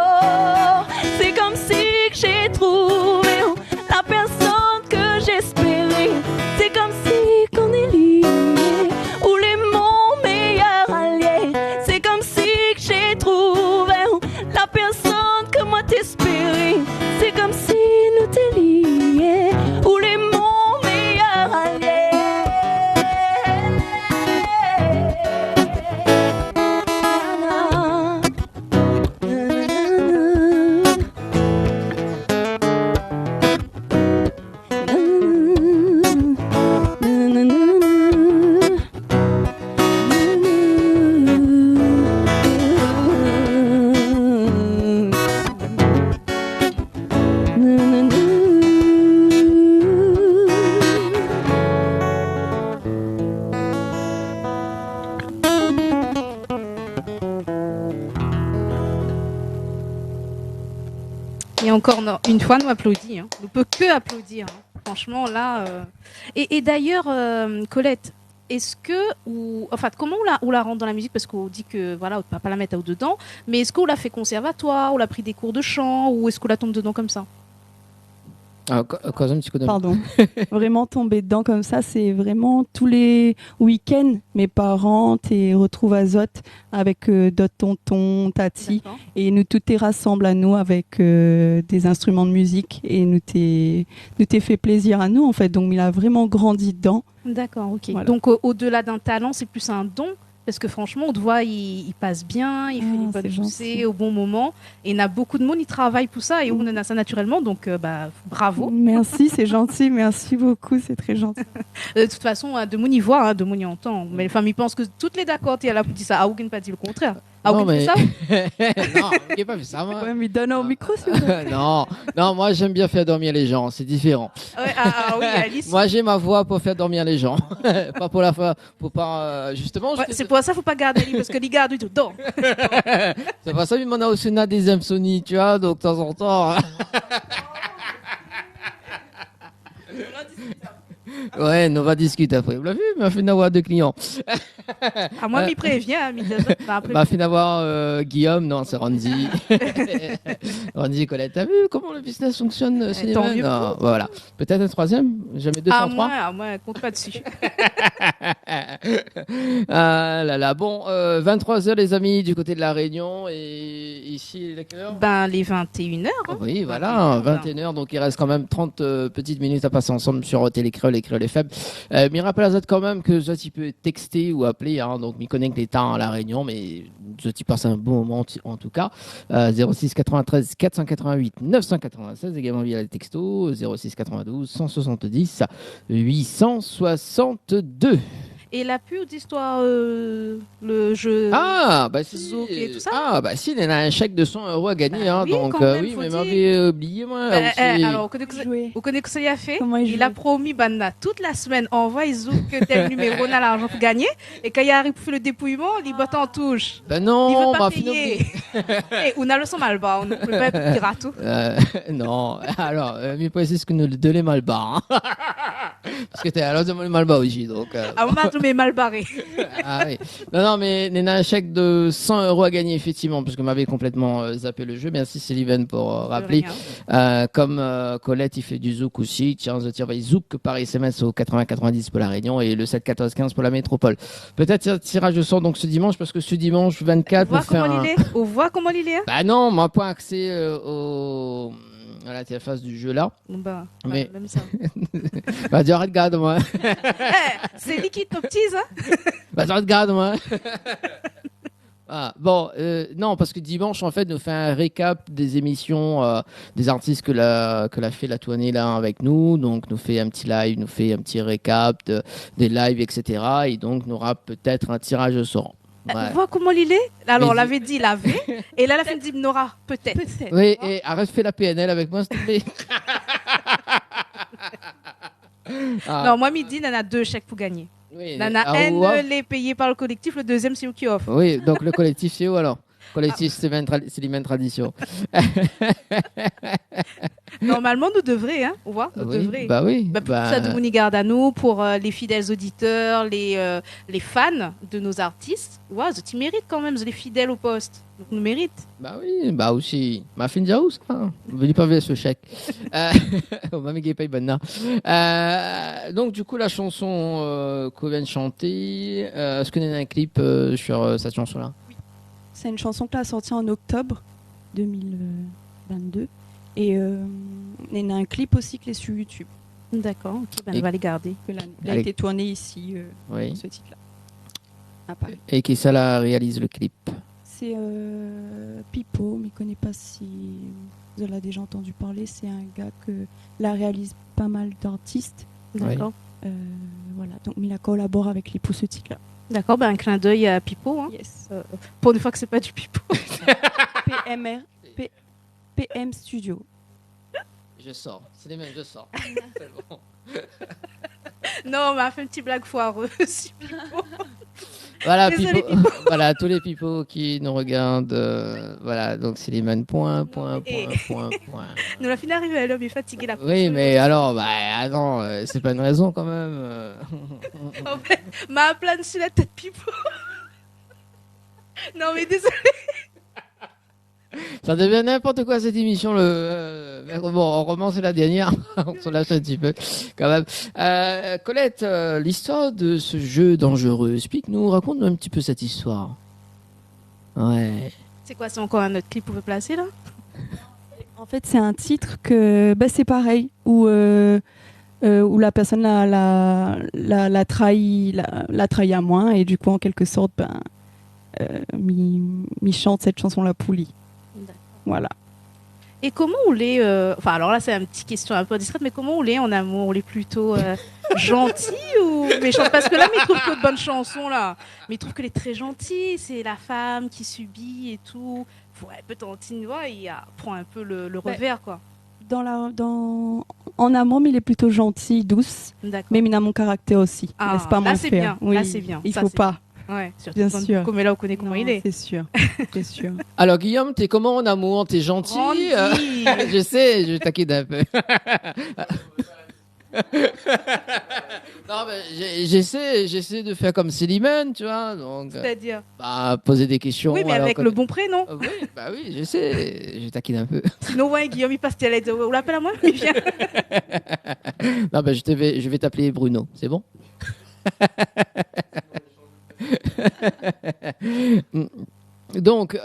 C'est comme si que j'ai trouvé la personne que j'espérais. C'est comme si qu'on est liés. La personne que moi t'espérais, c'est comme si nous t'es liés, ou les mon meilleur allié. Et encore une fois, nous applaudit. On ne peut que applaudir. Franchement, là. Et d'ailleurs, Colette, est-ce que, comment on la rentre dans la musique? Parce qu'on dit que voilà, on ne peut pas la mettre au dedans, mais est-ce qu'on l'a fait conservatoire, on l'a pris des cours de chant, ou est-ce qu'on la tombe dedans comme ça? Cosa un petit coup de... Pardon. Vraiment tomber dedans comme ça, c'est vraiment tous les week-ends, mes parents te retrouvent à Zot avec d'autres tontons, tati, D'accord. et nous tout est rassemble à nous avec des instruments de musique et nous t'es fait plaisir à nous en fait. Donc il a vraiment grandi dedans. D'accord, ok. Voilà. Donc au-delà d'un talent, c'est plus un don. Parce que franchement, on te voit, il passe bien, il fait les c'est bonnes gentil. poussées au bon moment. Et il y a beaucoup de monde, il travaille pour ça et on en a ça naturellement. Donc, bravo. Merci, c'est gentil, merci beaucoup, c'est très gentil. De toute façon, de mon y voit, de mon y entend. Mais les femmes, ils pensent que toutes les d'accord, et elle a dit ça. Ah, aucun pas dit le contraire. Ah, Non, aucun fait ça? non, j'ai pas fait ça, moi. Ouais, mais donne au micro, s'il vous plaît. non, moi j'aime bien faire dormir les gens, c'est différent. Ouais, oui, Alice. Moi j'ai ma voix pour faire dormir les gens, pas pour la fois, pour pas justement. Ouais, c'est pour ça qu'il faut pas garder Ali, parce que les garde tout. Donc, C'est pas ça, mais on a aussi des insomnies, tu vois, donc de temps en temps. Ouais, on va discuter après. Vous l'avez vu, mais on fait d'avoir 2 clients. à moi, m'y prévient. Après, Bah, fait d'avoir Guillaume, non, c'est Randy. Randy et Colette, t'as vu comment le business fonctionne, tant mieux Non, pour. voilà. Peut-être un troisième, jamais 203. à moi, compte pas dessus. Ah là là, bon, 23h les amis, du côté de la Réunion, et ici, à quelle heure? Les 21h. Oui, voilà, 21h, donc il reste quand même 30 petites minutes à passer ensemble sur Télécréole et Créole FM. Mais rappelle à Zot quand même que Zot, il peut texter ou appeler, hein, donc m'y connecte les temps à la Réunion, mais Zot, il passe un bon moment en tout cas. 06 93 488 996, également via le texto, 06 92 170 862. Et la pure d'histoire, le jeu. Ah, bah si. Zouk et tout ça. Ah, bah si, il y en a un chèque de 100 € à gagner, Bah hein, oui, donc quand même, oui, faut mais dire. m'avait oublié, moi. aussi. Alors, Jouer. vous connaissez ce qu'il a fait? Comment il Il joue a promis Banna toute la semaine envoie Zouk tel numéro on a l'argent pour gagner et quand il arrive pour faire le dépouillement il botte en touche. Ben Il non, veut pas ma payer. fille. Et on a le son mal bas, on ne peut pas être pirate. Non, alors, mais précise ce que nous de les mal bas. Hein. Parce que t'es alors de mal bas aussi, donc. À un moment, tout m'est mal barré. Ah oui. Non, mais il y a un chèque de 100 € à gagner, effectivement, parce que m'avait complètement zappé le jeu. Merci Sylvain pour rappeler. Comme Colette, il fait du zouk aussi. Tiens, je tire zouk par SMS au 80-90 pour la Réunion et le 7-14-15 pour la métropole. Peut-être un tirage de sort donc ce dimanche, parce que ce dimanche 24, On voit comment il est. Bah non, moi pas accès à l'interface du jeu là. Bah, Mais- même ça. Bah tu regarde moi. C'est liquide, nos petits, hein. Bah tu regarde moi. Ah, bon, non, parce que dimanche, en fait, nous fait un récap des émissions des artistes que l'a fait la tournée là avec nous. Donc, nous fait un petit live, nous fait un petit récap des lives, etc. Et donc, nous aura peut-être un tirage au sort. Ouais. On voit comment il est. Alors, on Mais- l'avait dit, il avait. Et là, la fin dit Nora, peut-être. Oui, et arrête de faire la PNL avec moi, s'il te plaît. Ah, Non, moi, midi, il y en a 2 chèques pour gagner. oui, Il y en a ah, un, ouais. les payé par le collectif, le deuxième, c'est eux qui offre. Oui, donc le collectif, c'est où alors? Collectif, c'est les mêmes traditions. Normalement, nous devrions, hein. On voit, nous Oui, devrions. bah oui. Pour bah, ça, de garde à nous, pour les fidèles auditeurs, les fans de nos artistes. Ouais, ils méritent quand même, les fidèles au poste. Donc, nous méritent. bah oui, bah aussi. Ma fin de ça. Venez pas ver ce chèque. On m'a mis paye bonne. Donc du coup, la chanson qu'on vient de chanter, est-ce qu'on a un clip sur cette chanson-là? C'est une chanson que a sortie en octobre 2022. Et il y a un clip aussi qui est sur YouTube. D'accord, ok, ben, Et- on va les garder. Il a Allez. été tourné ici, Oui. ce titre-là. À Paris. Et qui ça la réalise le clip? C'est Pipo, mais je ne connais pas si vous en avez déjà entendu parler. C'est un gars que la réalise pas mal d'artistes. D'accord. Voilà, donc il a collaboré avec lui pour ce titre-là. D'accord, ben, un clin d'œil à Pipo. Hein. Yes. Pour une fois que c'est pas du Pipo. PM Studio. Je sors. C'est les mêmes, je sors. C'est bon. Non, on m'a fait une petite blague foireuse. Voilà, Désolé, Pipo. Voilà, tous les pipos qui nous regardent. Voilà, donc Slimane, point. Nous la fini arrivé à l'homme est fatigué là. Oui, mais alors, bah, attends, c'est pas une raison quand même. En fait, m'a plane sur la tête Pipo. Non mais désolé. Ça devient n'importe quoi cette émission. Mais bon, on recommence la dernière. On se lâche un petit peu quand même. Colette, l'histoire de ce jeu dangereux, explique-nous, raconte-nous un petit peu cette histoire. Ouais. C'est quoi, c'est encore un autre clip qu'on peut placer là? En fait, c'est un titre que c'est pareil, où la personne la trahit à moi, et du coup, en quelque sorte, m'y chante cette chanson-là pour lui. D'accord. Voilà. Et comment on l'est Enfin, alors là, c'est une petite question un peu discrète, mais comment on l'est en amour? On l'est plutôt gentil ou méchant? Parce que là, mais il trouve que de bonnes chansons là. Mais il trouve qu'elle est très gentille. C'est la femme qui subit et tout. Ouais, peut-être tu vois, prend un peu le revers quoi. En amour, mais il est plutôt gentil, douce. D'accord. Mais il a mon caractère aussi. Ah, Laisse pas là m'en c'est faire. bien. Oui, Là c'est bien. il Ça, faut c'est pas. Ouais, surtout Bien quand- sûr. Comme là, on connaît comment Non, il est. c'est sûr. C'est sûr. Alors Guillaume, t'es comment en amour? T'es gentil? Grandi. Je sais, je taquine un peu. Non, mais j'essaie de faire comme Slimane, tu vois, donc C'est-à-dire. poser des questions. Oui, mais alors avec que- le bon prénom. Oui, bah oui, je sais, je taquine un peu. Sinon, ouais, Guillaume, il passe, on l'appelle à moi, il vient. Non, bah je vais t'appeler Bruno, c'est bon? Donc,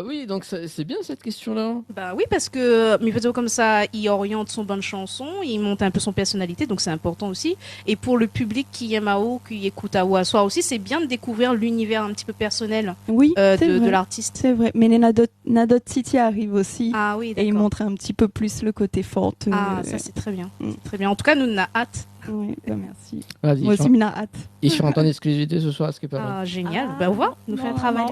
oui, donc c'est bien cette question-là. Bah oui, parce que Mifazo comme ça, il oriente son bonne chanson, il monte un peu son personnalité, donc c'est important aussi. Et pour le public qui aime AO, qui écoute AO à soi aussi, c'est bien de découvrir l'univers un petit peu personnel Oui, c'est de vrai. l'artiste. C'est vrai. Mais les Nadot City arrive aussi. Ah oui, Et il d'accord. montre un petit peu plus le côté forte. Ah, ça c'est très bien. Mm. C'est très bien. En tout cas, nous on a hâte. Oui, merci. Vas-y, Moi aussi, m'en a hâte. ils chantent en exclusivité ce soir, ce qui est pas mal. Ah, génial. Ah, Bah on va, nous non, faire un travail.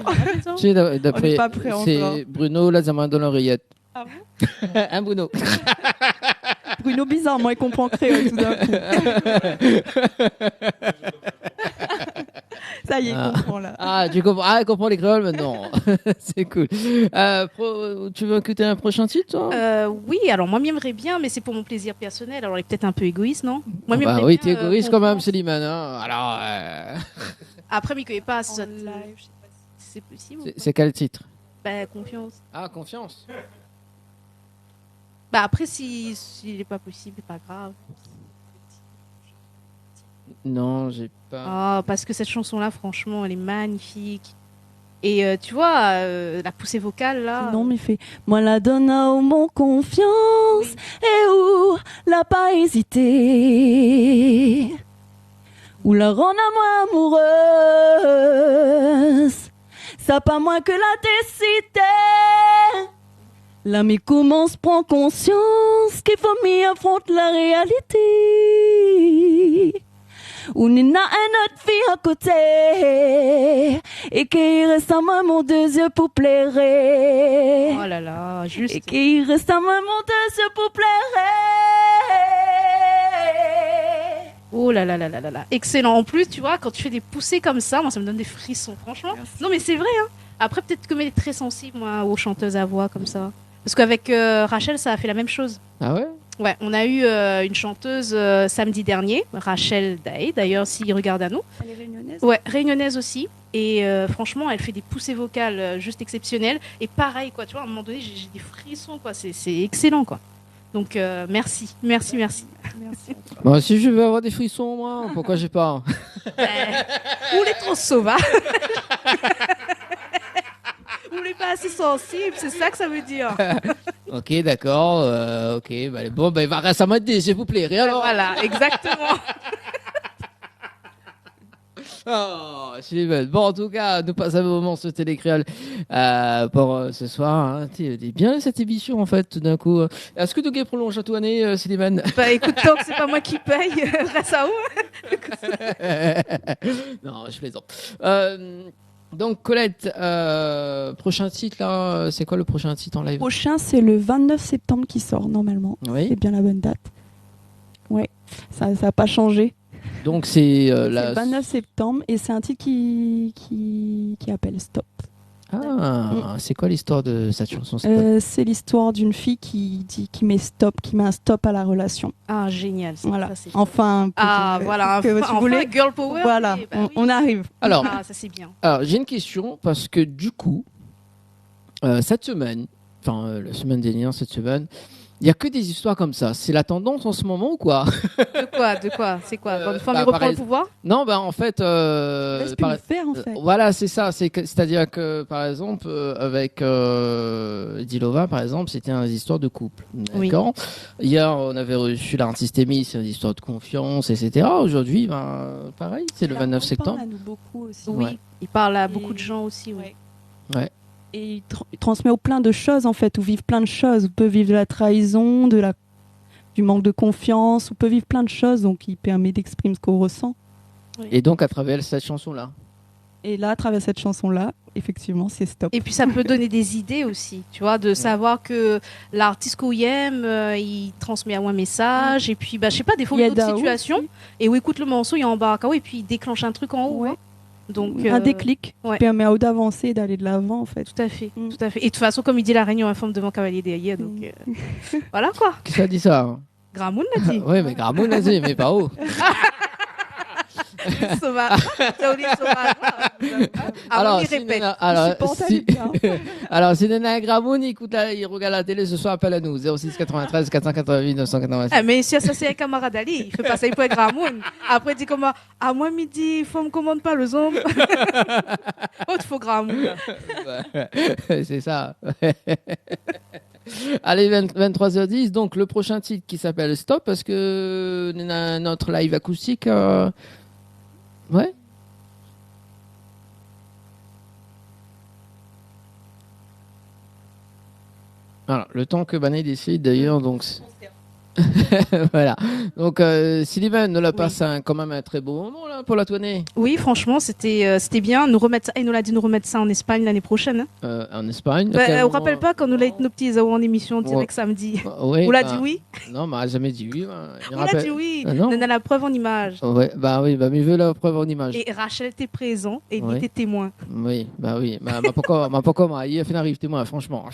non. Tu sais, d'après, On n'est pas prêt encore. c'est Bruno Lazama dans l'oreillette. Ah Un Bruno. Bruno, bizarrement, il comprend créole tout d'un coup. Ça y est, il comprend là. Ah, tu comprends, il comprend les créoles maintenant. C'est cool. Tu veux écouter un prochain titre, toi? Oui, alors moi j'aimerais bien, mais c'est pour mon plaisir personnel. Alors il est peut-être un peu égoïste, non? Moi, Bah m'aimerais oui, bien, t'es égoïste quand même, Confiance. Slimane. Hein. Alors, Après, mais il connaît pas. En Ça live, je sais pas si c'est possible. c'est quel titre? Bah confiance. Ah, Confiance. Bah après, s'il est pas possible, c'est pas grave. Non, j'ai pas. Ah, parce que cette chanson-là, franchement, elle est magnifique. Et tu vois, la poussée vocale là. Non, mais fait. Moi, la donne à mon confiance. Et où la pas hésité. Ou la rend à moi amoureuse. Ça pas moins que la décider. L'ami commence, prend conscience qu'il faut m'y affronter la réalité. Ou Nina un autre fille à côté. Et qu'il reste à moi mon deux yeux pour plaire. Oh là là, juste. Et qu'il reste à moi mon deux yeux pour plaire. Oh là là là là là là. Excellent. En plus, tu vois, quand tu fais des poussées comme ça, moi, ça me donne des frissons, franchement. Merci. Non, mais c'est vrai, hein. Après, peut-être que elle est très sensible, moi, aux chanteuses à voix comme ça. Parce qu'avec Rachel, ça a fait la même chose. Ah ouais? Ouais, on a eu une chanteuse samedi dernier, Rachel Day, d'ailleurs, s'il regarde à nous. Elle est réunionnaise. Ouais, réunionnaise aussi. Et franchement, elle fait des poussées vocales juste exceptionnelles. Et pareil, quoi, tu vois, à un moment donné, j'ai des frissons, quoi. C'est excellent, quoi. Donc, merci. Merci. Moi, si je veux avoir des frissons, moi, pourquoi j'ai pas? Ou les trop sauvages. Ou les pas assez sensibles, c'est ça que ça veut dire. Ok, d'accord. Ok, bon, il va rester à m'aider, s'il vous plaît. Alors. Voilà, exactement. Oh, Slimane. Bon, en tout cas, nous passons un moment sur Télécréole pour ce soir. Hein. C'est bien cette émission, en fait, tout d'un coup. Est-ce que tu prolonge à tout année, Slimane? Bah écoute, tant que c'est pas moi qui paye, grâce à où? Non, je plaisante. Donc, Colette, prochain titre, là, c'est quoi le prochain titre en live? Prochain, c'est le 29 septembre qui sort, normalement. Oui. C'est bien la bonne date. Ouais, ça n'a pas changé. Donc c'est C'est la... le 29 septembre et c'est un titre qui appelle Stop. Ah, c'est quoi l'histoire de cette chanson? C'est l'histoire d'une fille qui met un stop à la relation. Ah, génial. Voilà. Ça, c'est- Enfin, Ah, voilà. que Enfin, tu voulais. girl power. Voilà, oui, bah oui. on arrive. Alors, Ah, ça, c'est bien. j'ai une question parce que du coup, cette semaine, enfin la semaine dernière, cette semaine, il y a que des histoires comme ça. C'est la tendance en ce moment ou quoi? De quoi C'est quoi Quand une femme bah, il reprend pareil. le pouvoir Non, bah en fait, Laisse plus par- le faire en fait. voilà, c'est ça. C'est-à-dire que par exemple, avec Dilova, par exemple, c'était une histoire de couple. Oui. D'accord. Hier, on avait reçu l'artiste Amy, c'est une histoire de confiance, etc. Aujourd'hui, ben, pareil, c'est le 29 septembre. Il parle à nous beaucoup aussi. Oui. Ouais. Il parle à Et- beaucoup de gens aussi. Ouais. Ouais. Et il transmet plein de choses en fait, où vivent plein de choses. On peut vivre de la trahison, du manque de confiance, on peut vivre plein de choses, donc il permet d'exprimer ce qu'on ressent. Et donc, à travers cette chanson-là. Et là, à travers cette chanson-là, effectivement, c'est Stop. Et puis ça peut donner des idées aussi, tu vois, de savoir que l'artiste qu'on aime, il transmet un message, et puis, bah, je sais pas, des fois, Il y il y a a d'autres Dao situations, aussi. et où écoute le morceau, il embarque en haut, et puis il déclenche un truc en haut. Ouais. hein. Donc, Un déclic ouais. qui permet à eux d'avancer et d'aller de l'avant en fait. Tout à fait, Mm. tout à fait. Et de toute façon, comme il dit, la réunion informe devant cavalier derrière, donc voilà quoi. Qui ça dit ça? Hein? Gramoun l'a dit. Oui, mais Gramoun l'a dit, mais pas haut. Sauvage. Saouli sauvage. Alors, il si répète. Nana- alors, Supporte si, bien. alors, si Nana Gramoun il regarde la télé ce soir, appelle à nous 06 93 488 986. Ah, mais si ça c'est un camarade Ali, il fait pas ça pour être Gramoun. Après il dit comment à moi midi, il faut me commande pas le zombie. Oh, il faut Gramoun. C'est ça. Allez, 23h10. Donc, le prochain titre qui s'appelle Stop, parce que notre live acoustique. Ouais. Alors, le temps que Banet décide d'ailleurs, donc. Voilà. Donc, Sullivan nous l'a passé quand même un très beau moment là pour la tournée Oui, franchement, c'était bien. Nous remettre ça, il nous l'a dit nous remettre ça en Espagne l'année prochaine. Hein. en Espagne. Bah, À quel on moment rappelle pas quand nous l'a dit nos petits Zao en émission direct Ouais. samedi. Oui, On l'a bah, dit oui. Non, mais elle a jamais dit oui. Il On l'a rappelle- dit oui. Non. On a la preuve en image. Ouais, bah oui, bah mieux vaut la preuve en image. Et Rachel était présent et il Ouais. était témoin. Oui, bah oui. Ma pourquoi il a fait arrive témoin, franchement.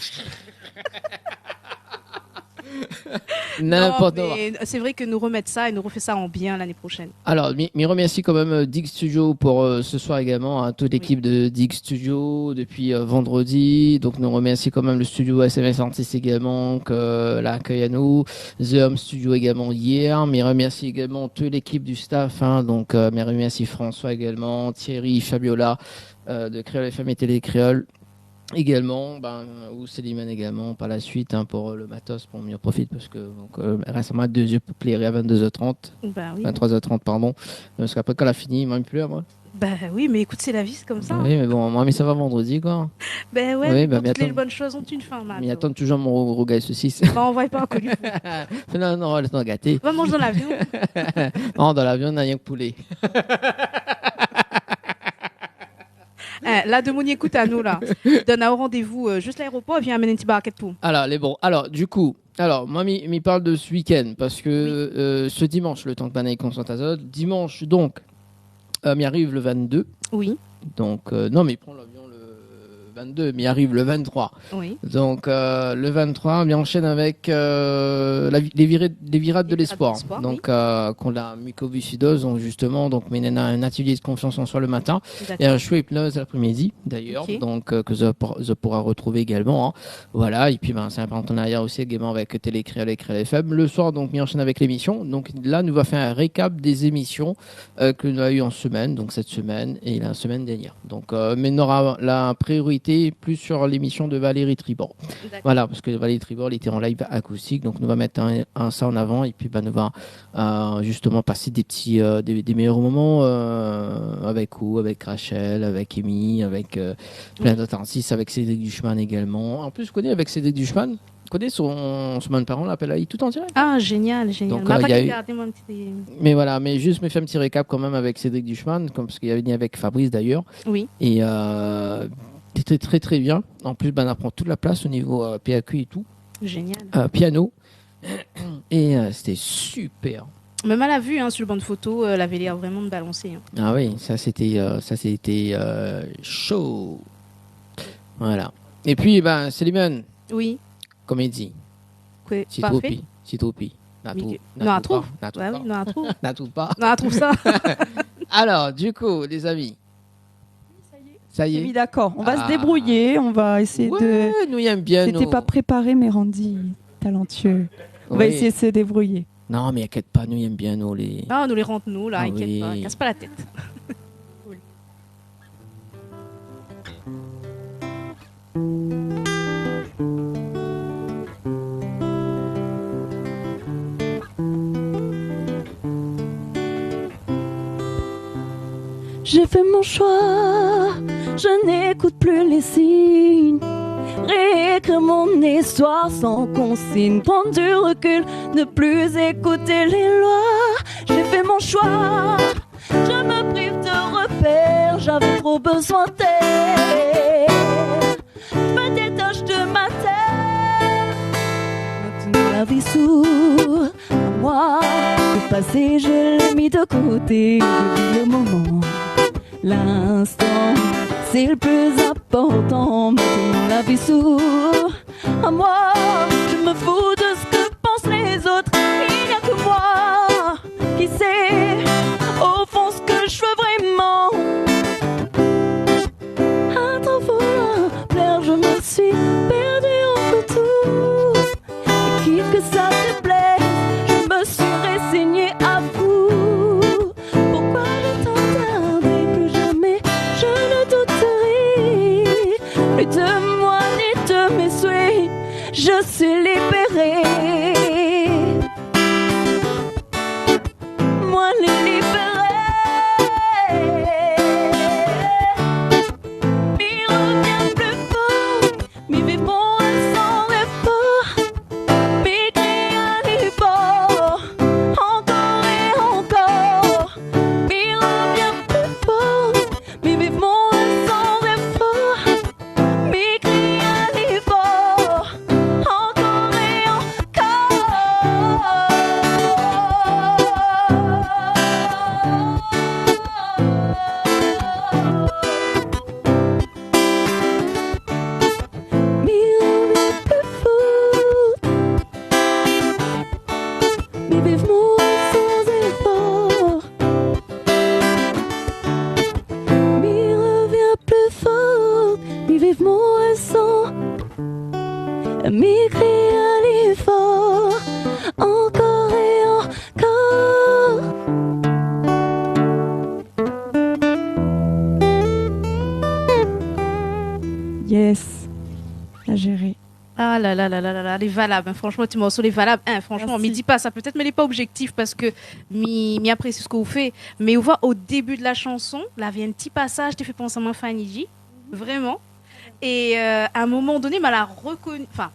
N'importe Non, quoi. mais c'est vrai que nous remettre ça et nous refait ça en bien l'année prochaine. Alors, m'y remercie quand même Dig Studio pour ce soir également, hein, toute l'équipe de Dig Studio depuis vendredi. Donc, nous remercie quand même le studio SMS Artist également, que l'accueil à nous. The Home Studio également hier. Mais remercie également toute l'équipe du staff. Hein, donc, mais remercie François également, Thierry, Fabiola de Créole FM et Télé Créole. Également, ou Célimène également par la suite hein, pour le matos, pour mieux profite parce que récemment 2 yeux plairaient à 22h30, Bah oui. 23h30 pardon, parce qu'après quand elle a fini, il m'a plus à moi. Bah oui, mais écoute, c'est la vie, c'est comme ça. Oui, mais bon, moi mais ça va vendredi quoi. Ben ouais, Oui, bah, toutes mais les attends. bonnes choses ont une fin, Mais Mario. attends toujours mon rougail saucisse. Bah, on va pas un connu. non, laisse-moi gâter. Va manger dans l'avion. Non, dans l'avion, on n'a rien que poulet. Là, de mon écoute à nous, là. Donne un rendez-vous juste à l'aéroport et viens amener un petit barquette pour. Alors, du coup, moi, m'y parle de ce week-end parce que ce dimanche, le temps que Banaï concentre dimanche, donc, m'y arrive le 22. Oui, Donc, non, mais il prend l'avion le 22, mais il arrive le 23. oui. Donc, le 23, on enchaîne avec les virades de l'espoir. Donc, qu'on a mucoviscidose, donc justement, donc, mais on a un atelier de confiance en soi le matin et un show hypnose l'après-midi, d'ailleurs, Ok. donc, que je pourra retrouver également. Hein. Voilà, et puis, c'est un partenariat aussi également avec Télé Créole et Créole FM. Le soir, donc, on enchaîne avec l'émission. Donc, là, nous va faire un récap des émissions que nous avons eues en semaine, donc cette semaine et la semaine dernière. Donc, mais on aura la priorité plus sur l'émission de Valérie Tribord. D'accord. Voilà, parce que Valérie Tribord était en live acoustique, donc nous va mettre ça en avant et puis nous va justement passer des petits, des meilleurs moments avec Rachel, avec Amy, avec plein d'autres artistes, avec Cédric Duchemin également. En plus, je connais avec Cédric Duchemin, je connais son parent, l'appel à tout en direct. Ah, génial, génial. Donc, On a pas il y a eu- regardé mon petit. Mais voilà, mais juste me faire un petit récap quand même avec Cédric Duchemin, parce qu'il y avait venu avec Fabrice d'ailleurs. Oui. Et c'était très très bien. En plus, on apprend toute la place au niveau PAQ et tout. Génial. Piano. Et c'était super. Même à la vue, hein, sur le banc de photo, elle avait l'air vraiment de balancer. Hein. Ah oui, ça c'était chaud. Voilà. Et puis, ben, Célimène, Oui. comédie. Quoi, Si parfait. trop pi. Si trop pi. Non, à trouve. N'a Bah oui, non, à trouve. pas. Non, à trouve ça. Alors, du coup, les amis. Ça y Oui, est. d'accord. On va Ah. se débrouiller. On va essayer de. Ouais, nous y aime bien. C'était nous. pas préparé, mais Randy, talentueux. On va Oui. essayer de se débrouiller. Non, mais inquiète pas, nous y aime bien, nous, les. Non, nous les rentre nous, là, Ah inquiète oui. pas. Casse pas la tête. J'ai fait mon choix, je n'écoute plus les signes. Réécrire mon histoire sans consigne, prendre du recul, ne plus écouter les lois. J'ai fait mon choix, je me prive de repères, j'avais trop besoin d'aide. Je me détache de ma terre, maintenant la vie s'ouvre à moi. Le passé, je l'ai mis de côté, je vis le moment. L'instant, c'est le plus important. Maintenant la vie s'ouvre à moi. Je me fous de ce que pensent les autres. Il n'y a que moi qui sait au fond ce que je veux vraiment. À trop vouloir plaire, je me suis perdue entre tous. Et quitte que ça te plaise, je me suis résignée à vous. Pourquoi le temps tarder? Plus jamais je ne douterai plus de moi ni de mes souhaits. Je suis libérée. Moi les libérée. M'y revient plus fort. M'y vivons sans effort. M'y crie à l'effort. Encore et encore. M'y revient plus fort. M'y vivons sans effort. M'y crie à l'effort. Encore et encore. M'y revient plus fort. M'y vivons sans effort. M'y revient plus fort. M'y vivons sans. M'y crie à l'effort. Encore et encore. Yes. À gérer. Ah là là là là là là, les valables. Hein. Franchement, tu morceaux les valables. Hein, franchement, Merci. me dis pas ça. Peut-être, mais il n'est pas objectif parce que m'y apprécie ce que vous faites. Mais on voit au début de la chanson, là, il y a un petit passage qui fait penser à moi, Fanny J. Vraiment. Et à un moment donné, elle a reconnu. Enfin,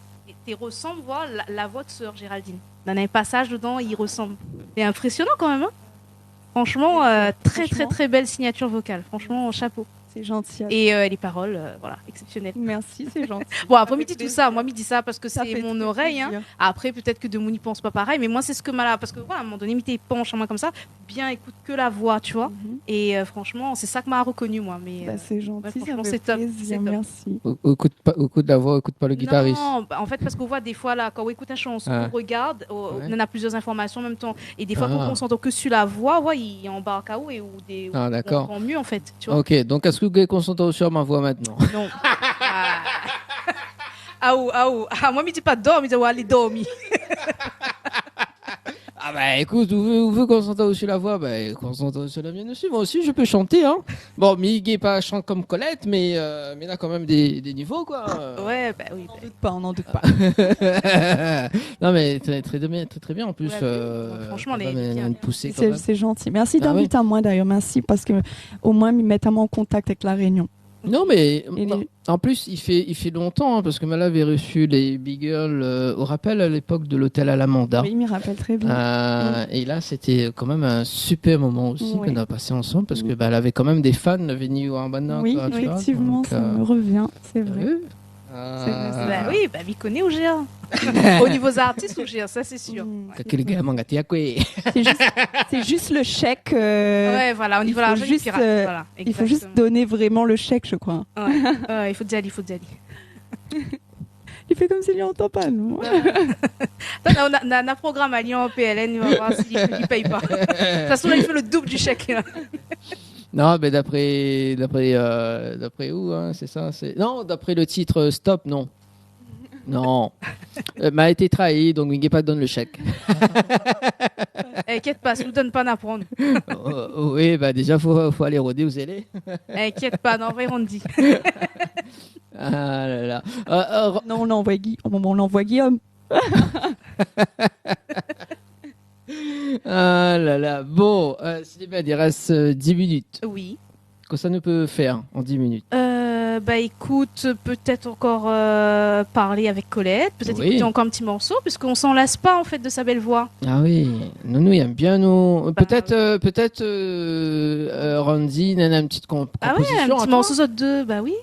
tu ressembles, voir la voix de sœur Géraldine. Dans un passage dedans, il ressemble. C'est impressionnant quand même. Hein. Franchement, très très très belle signature vocale. Franchement, chapeau. C'est gentil. Et les paroles, voilà, exceptionnelles. Merci, c'est gentil. Bon, après, me dit tout ça. Moi, me dit ça parce que Ça c'est fait mon très oreille. Hein. plaisir. Après, peut-être que Demouni pense pas pareil, mais moi, c'est ce que m'a. Parce que, voilà, à un moment donné, il penche à moi comme ça. Bien, écoute que la voix, tu vois. Mhm. Et franchement, c'est ça que m'a reconnu, moi. Mais, Bah, c'est gentil, ça franchement, fait c'est top, plaisir, c'est top. merci. Écoute la voix, écoute pas le guitariste. Non, bah, en fait, parce qu'on voit des fois, là, quand on écoute un chanson, Ah. on regarde, Ouais. on a plusieurs informations en même temps. Et des fois, Ah. quand on concentre que sur la voix, ouais, il embarque à où et où Ah, d'accord. on comprend mieux, en fait. Tu vois. Ok, donc est-ce que vous pouvez concentrer sur ma voix maintenant? Non. Ah, moi, me dis pas dorme, me dit, ouais, allez, dormir. Ah bah écoute, vous veut concentrer sur la voix, bah concentrer sur la mienne aussi. Moi aussi, je peux chanter, hein. Bon, Miguel pas chante comme Colette, mais il a quand même des niveaux, quoi. Ouais, bah oui. On n'en doute pas. Non mais très bien en plus. Ouais, franchement, quand même, les- elle a bien, une bien. poussée quand C'est même. c'est gentil. Merci Ah d'inviter à moi d'ailleurs. Merci parce que au moins ils mettent à moi en contact avec la Réunion. Non mais Et les- en plus il fait longtemps hein, parce que Mala avait reçu les Big Girls au rappel à l'époque de l'hôtel à l'Amanda. Oui, il m'y rappelle très bien. Et là, c'était quand même un super moment aussi Oui. qu'on a passé ensemble parce que bah, elle avait quand même des fans venus en Banda. Oui, quoi, tu vois. effectivement, Donc, ça me revient, c'est vrai. ouais. C'est vrai, c'est Bah oui, bah m'y connaît au GA. Au niveau des artistes, ou ça c'est sûr. Mm. C'est juste le chèque. Ouais, voilà, au il niveau de faut l'argent, juste, voilà, il faut juste exactement. donner vraiment le chèque, je crois. Ouais, il faut dire, il faut dire. Il fait comme s'il n'entend pas, non? On a un programme à Lyon en PLN, il va voir s'il ne paye pas. De toute façon, là, il fait le double du chèque. Là. Non, mais d'après où, hein, c'est ça. Non, d'après le titre Stop, non. Non. M'a été trahi, donc Wingepa donne le chèque. Inquiète pas, ça nous donne pas d'apprendre. Oui, bah déjà, faut aller rôder où elle est. Inquiète pas, non, vrai, on dit. Ah là là. Non, on envoie Guillaume. Ah là là. Bon, Sylvain, il reste 10 minutes. Oui. Que ça ne peut faire en 10 minutes. Bah écoute, peut-être encore parler avec Colette, peut-être Oui. écouter encore un petit morceau, puisqu'on s'en lasse pas en fait de sa belle voix. Ah oui, nous, il aime bien nous. Bah, Peut-être Randy, Nana, une petite composition. Ah ouais, un à petit toi morceau de bah oui.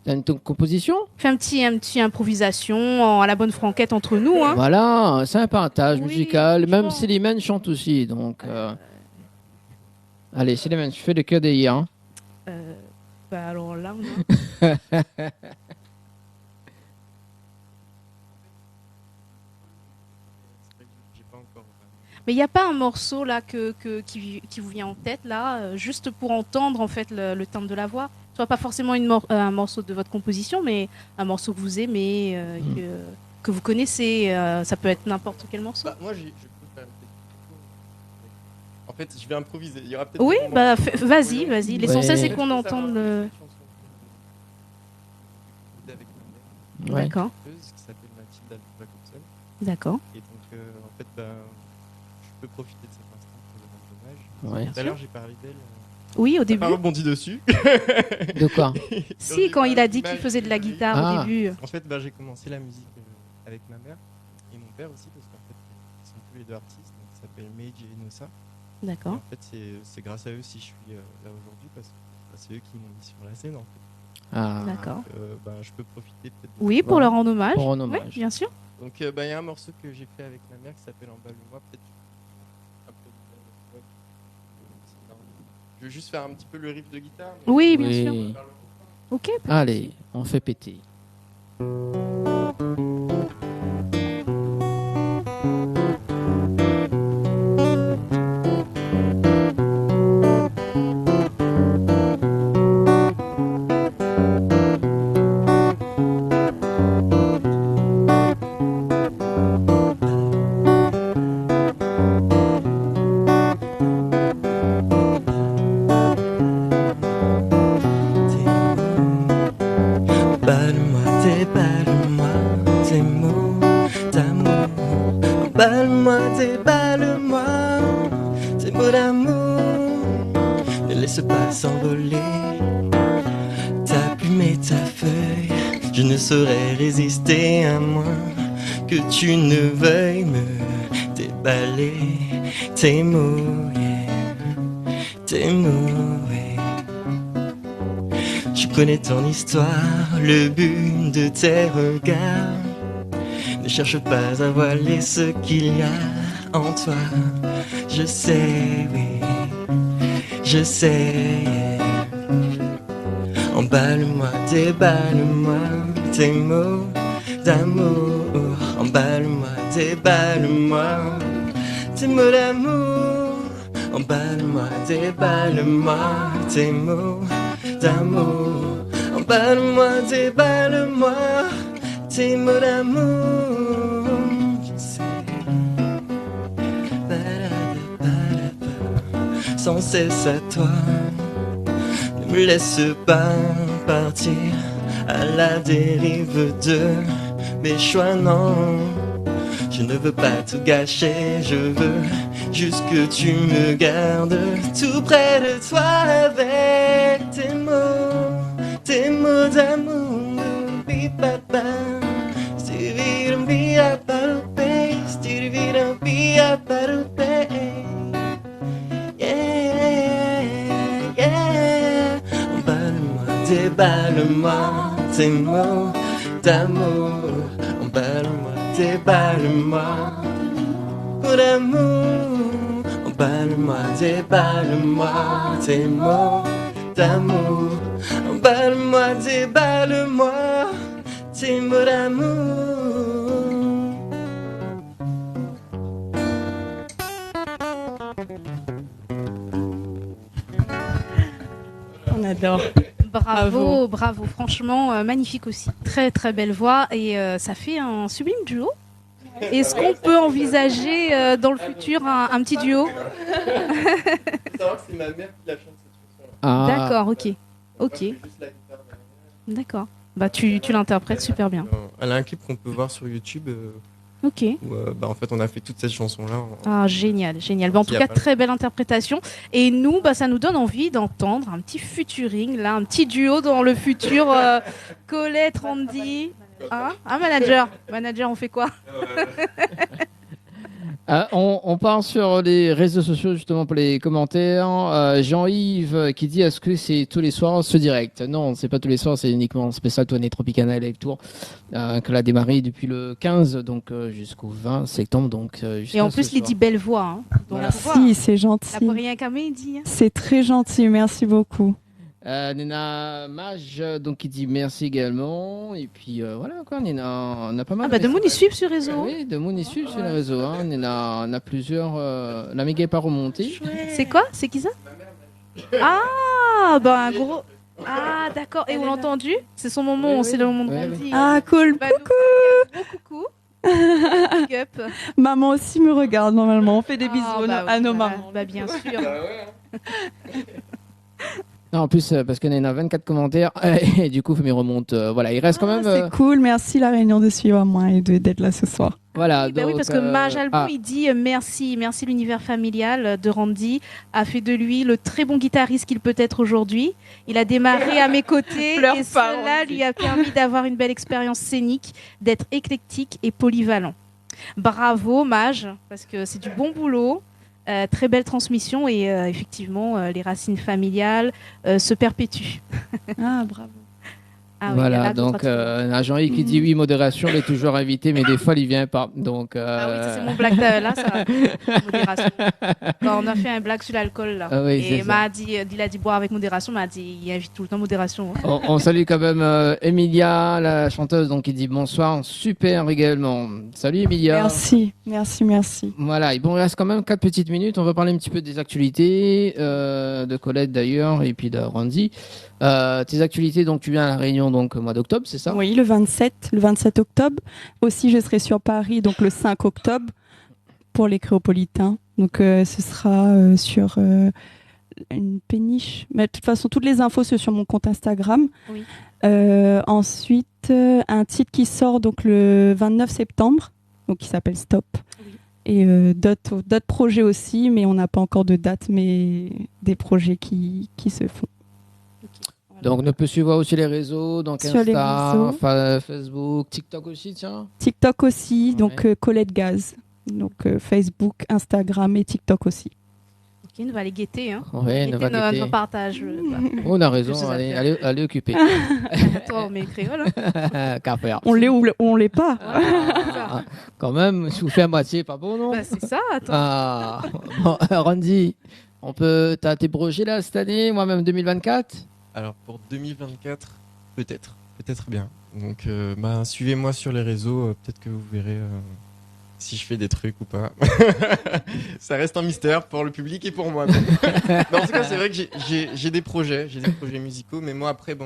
T'as une composition. Fais un petit improvisation à la bonne franquette entre nous, hein. Voilà, c'est un partage Oui, musical. Même franchement. Célimène chante aussi. Donc, allez, Célimène, je fais le cœur des hier. Hein. Bah alors là, non. J'ai pas encore. Mais il n'y a pas un morceau là qui vous vient en tête là, juste pour entendre en fait le timbre de la voix. Soit pas forcément un morceau de votre composition, mais un morceau que vous aimez, que vous connaissez. Ça peut être n'importe quel morceau. Bah, moi, je peux faire une petite. En fait, je vais improviser. Il y aura peut-être. Oui, des moments bah où- vas-y, vas-y. Ouais. L'essentiel c'est Je qu'on peux faire entende. une chanson que avec ma mère, Ouais. D'accord, qui s'appelle Mathilde Jacobson. d'accord. Et donc, en fait, je peux profiter de cet instant pour lui rendre hommage. Ouais. Tout à l'heure, j'ai parlé d'elle. Oui, au J'ai début. pas rebondi dessus. De quoi? Si, quand il a dit qu'il faisait de la guitare Ah. au début. En fait, j'ai commencé la musique avec ma mère et mon père aussi, parce qu'en fait, ils sont tous les deux artistes. Donc, ils s'appellent Meiji et Nossa. Et D'accord. en fait, c'est grâce à eux si je suis là aujourd'hui, parce que c'est eux qui m'ont mis sur la scène. En fait. Ah. D'accord. Je peux profiter peut-être. Oui, pour leur rendre hommage. Pour rendre Oui, hommage. bien sûr. Donc, il y a un morceau que j'ai fait avec ma mère qui s'appelle Emballe-moi. Peut-être. Je vais juste faire un petit peu le riff de guitare. mais- Oui, bien sûr. Oui. Ok. Allez, on fait péter. Emballe-moi, déballe-moi tes mots d'amour. Emballe-moi, déballe-moi tes mots d'amour. Ne laisse pas s'envoler ta plume et ta feuille. Je ne saurais résister à moins que tu ne veuilles me déballer tes mots, yeah. Tes mots, yeah. Je connais ton histoire, le but de tes regards. Ne cherche pas à voiler ce qu'il y a en toi. Je sais, oui, je sais. Yeah. Emballe-moi, déballe-moi tes mots d'amour. Emballe-moi, déballe-moi tes mots d'amour. Emballe-moi, déballe-moi tes mots d'amour. Emballe-moi, déballe-moi tes mots d'amour. Je sais. Sans cesse à toi. Ne me laisse pas partir à la dérive de mes choix, non. Je ne veux pas tout gâcher, je veux juste que tu me gardes tout près de toi avec tes mots d'amour. Bi-ba-ba, sti-vi-dum-bi-a-ba-do-be, sti-vi-dum-bi-a-ba-do-be. Yeah, yeah. Emballe-moi, déballe-moi tes mots d'amour. Emballe-moi, déballe-moi. Mot d'amour, emballe-moi, déballe-moi tes mots d'amour. Emballe-moi, déballe-moi tes mots d'amour. On adore. Bravo. Franchement, magnifique aussi. Très, très belle voix. Et ça fait un sublime duo. Est-ce qu'on peut envisager dans le futur un petit duo? C'est ma mère qui la chante cette chanson. Ah. D'accord, ok. D'accord. Bah, tu l'interprètes super bien. Elle a un clip qu'on peut voir sur YouTube Ok. où en fait on a fait toute cette chanson-là. Ah, génial. Bah, en tout cas, très belle interprétation. Et nous, ça nous donne envie d'entendre un petit featuring, là, un petit duo dans le futur. Colette, Randy. Hein, manager, on fait quoi? On part sur les réseaux sociaux justement pour les commentaires. Jean-Yves qui dit est-ce que c'est tous les soirs ce direct? Non, c'est pas tous les soirs, c'est uniquement spécial Tournée Tropicana Live Tour qu'elle a démarré depuis le 15 donc jusqu'au 20 septembre donc. Et en plus, il dit belle voix. Hein. Donc, Merci, c'est gentil. La rien qu'à midi. Hein. C'est très gentil, merci beaucoup. Nena Mage donc qui dit merci également et puis voilà quoi Nena on a pas mal de monde ils suivent sur les réseaux. Oui de monde ils suivent sur les réseaux hein. Nena on a plusieurs la méga est pas remontée. C'est quoi? C'est qui ça? Ah un gros. Ah d'accord, et on l'a entendu? C'est son moment, c'est le moment de Randy. Ah cool, coucou. Big up. Maman aussi me regarde normalement, on fait des bisous à nos mamans. Bien sûr. Non, en plus, parce qu'on a 24 commentaires, et du coup, il remonte. Voilà, il reste quand même. C'est cool, merci la réunion de suivre à moi et d'être là ce soir. Voilà. Oui, oui parce que Mage Albon, il dit merci l'univers familial de Randy a fait de lui le très bon guitariste qu'il peut être aujourd'hui. Il a démarré à mes côtés et cela lui a permis d'avoir une belle expérience scénique, d'être éclectique et polyvalent. Bravo Mage, parce que c'est du bon boulot. Très belle transmission et effectivement les racines familiales se perpétuent. Ah bravo. Ah, voilà, oui, donc Jean-Yves qui dit oui, modération, il est toujours invité, mais des fois il vient pas. Donc, Ah oui, ça, c'est mon blague là, ça. Modération. Quand on a fait un blague sur l'alcool là. Ah oui, et il a dit boire avec modération, m'a dit il invite tout le temps modération. Hein. On salue quand même Emilia, la chanteuse, donc qui dit bonsoir, super également. Salut Emilia. Merci. Voilà, et bon, il reste quand même 4 petites minutes. On va parler un petit peu des actualités de Colette d'ailleurs, et puis de Randy. Tes actualités, donc tu viens à la Réunion donc au mois d'octobre, c'est ça? Oui, le 27 octobre. Aussi, je serai sur Paris donc le 5 octobre pour les Créopolitains. Donc ce sera sur une péniche. Mais de toute façon, toutes les infos sont sur mon compte Instagram. Oui. Ensuite, un titre qui sort donc le 29 septembre, donc qui s'appelle Stop. Oui. Et d'autres projets aussi, mais on n'a pas encore de date, mais des projets qui se font. Donc, on peut suivre aussi les réseaux, donc sur Insta, Facebook, TikTok aussi, tiens. TikTok aussi, donc Colette Gaz. Donc Facebook, Instagram et TikTok aussi. Ok, nous va les guetter. Hein. Oui, nous va guetter. Nos partages. On a raison, allez occuper. Toi, on met créole. Carper. On l'est ou on l'est pas. Quand même, si vous faites à moitié, pas bon, non? C'est ça, attends. Bon, Randy, t'as tes projets là cette année, moi-même 2024? Alors pour 2024, peut-être bien. Donc suivez-moi sur les réseaux, peut-être que vous verrez si je fais des trucs ou pas. Ça reste un mystère pour le public et pour moi. Mais en tout cas, c'est vrai que j'ai des projets musicaux, mais moi après,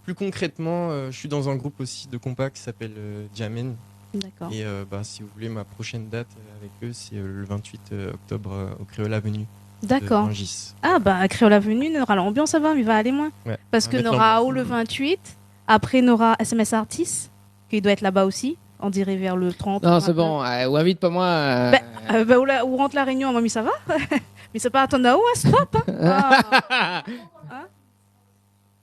plus concrètement, je suis dans un groupe aussi de compas qui s'appelle Jamen. D'accord. Et si vous voulez, ma prochaine date avec eux, c'est le 28 octobre au Créole Avenue. D'accord. Créole Avenue, Nora l'ambiance, ça va, mais il va aller moins. Ouais, parce que Nora AO le 28, après Nora SMS Artist, qui doit être là-bas aussi, on dirait vers le 30. Non, c'est bon, ou invite pas moi. Où rentre la Réunion, mais ça va. Mais c'est pas attendre à où, stop. Hein.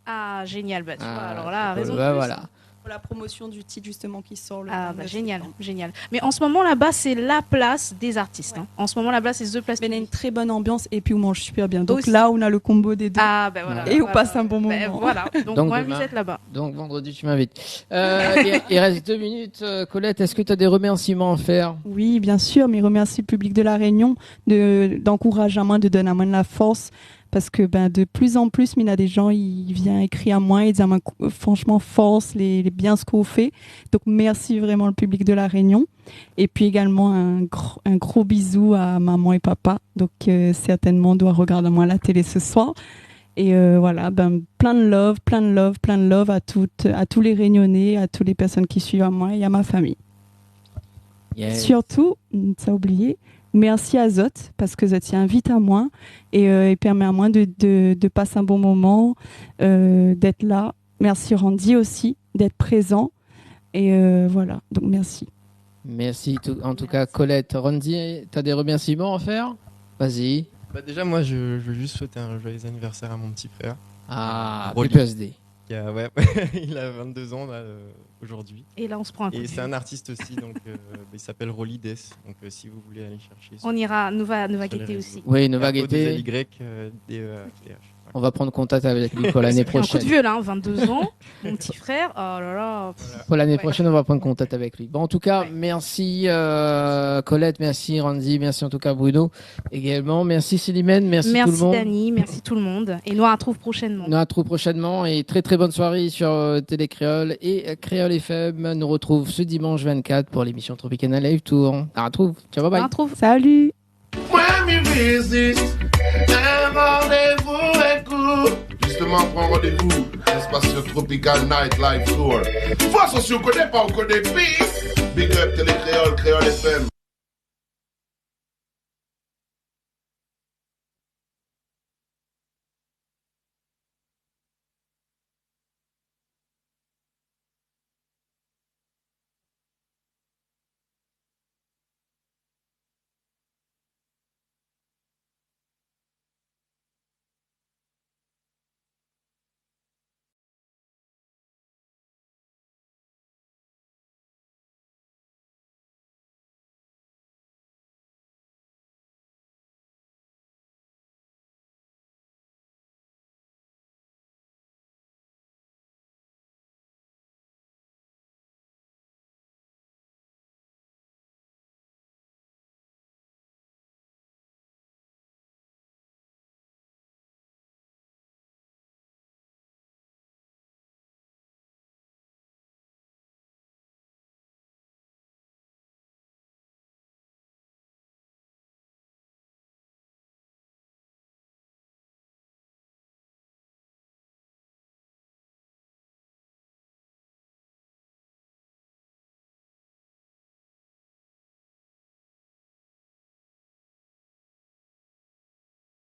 Ah, génial, tu vois, alors là, raison de plus. Voilà. pour la promotion du titre justement qui sort le Ah, 29 génial, septembre. génial. Mais en ce moment là-bas, c'est la place des artistes. Ouais. Hein. En ce moment là-bas, c'est The Place. Mais il y a une très bonne ambiance et puis on mange super bien. Donc Aussi. là, on a le combo des deux. Ah, ben voilà. Et on voilà. passe un bon Ben moment. voilà. Donc, Donc moi, demain. vous êtes là-bas. Donc vendredi, tu m'invites. Il reste 2 minutes. Colette, est-ce que tu as des remerciements à faire? Oui, bien sûr, mais remercie le public de La Réunion d'encouragement, de donner à moi de la force. Parce que de plus en plus, il y a des gens, ils viennent écrire à moi, ils disent franchement force, les bien ce qu'on fait. Donc merci vraiment le public de La Réunion. Et puis également un gros bisou à maman et papa. Donc certainement on doit regarder moi la télé ce soir. Et voilà, plein de love à tous les Réunionnais, à toutes les personnes qui suivent à moi et à ma famille. Yes. Surtout, ça a oublié, merci à Zot, parce que Zot y invite à moi et il permet à moi de passer un bon moment, d'être là. Merci Randy aussi, d'être présent. Et voilà, donc merci. Merci en tout cas, Colette. Randy, tu as des remerciements à faire? Vas-y. Bah déjà, moi, je veux juste souhaiter un joyeux anniversaire à mon petit frère. Ah, Rolly. PPSD. Il a 22 ans là, aujourd'hui. Et là, on se prend un coup de Et c'est vue. un artiste aussi, donc il s'appelle Rolly Des. Donc si vous voulez aller chercher. On ira, nous va sur les guetter réseaux. aussi. Oui, Nova R-O-2-L-Y, Gaieté. D-E-A-T-H. On va prendre contact avec lui pour l'année Un coup de prochaine. vieux là, hein, 22 ans, mon petit frère. Oh là là. Pour l'année Ouais. prochaine, on va prendre contact avec lui. Bon, en tout cas, Ouais. merci Colette, merci Randy, merci en tout cas Bruno également. Merci Célimène, merci tout le Merci monde. Dani, merci tout le monde. Et nous on se retrouve prochainement. On se retrouve prochainement et très très bonne soirée sur Télé Créole et Créole FM nous retrouve ce dimanche 24 pour l'émission Tropicana Live Tour. À retrouve. Ciao, bye On se bye. retrouve. Salut! When me visite, un rendez-vous est court. Justement, prends rendez-vous. Espace Tropical Night Live Tour. Fois si on connaît pas, on connaît pire. Big up Télé Créole, Créole FM.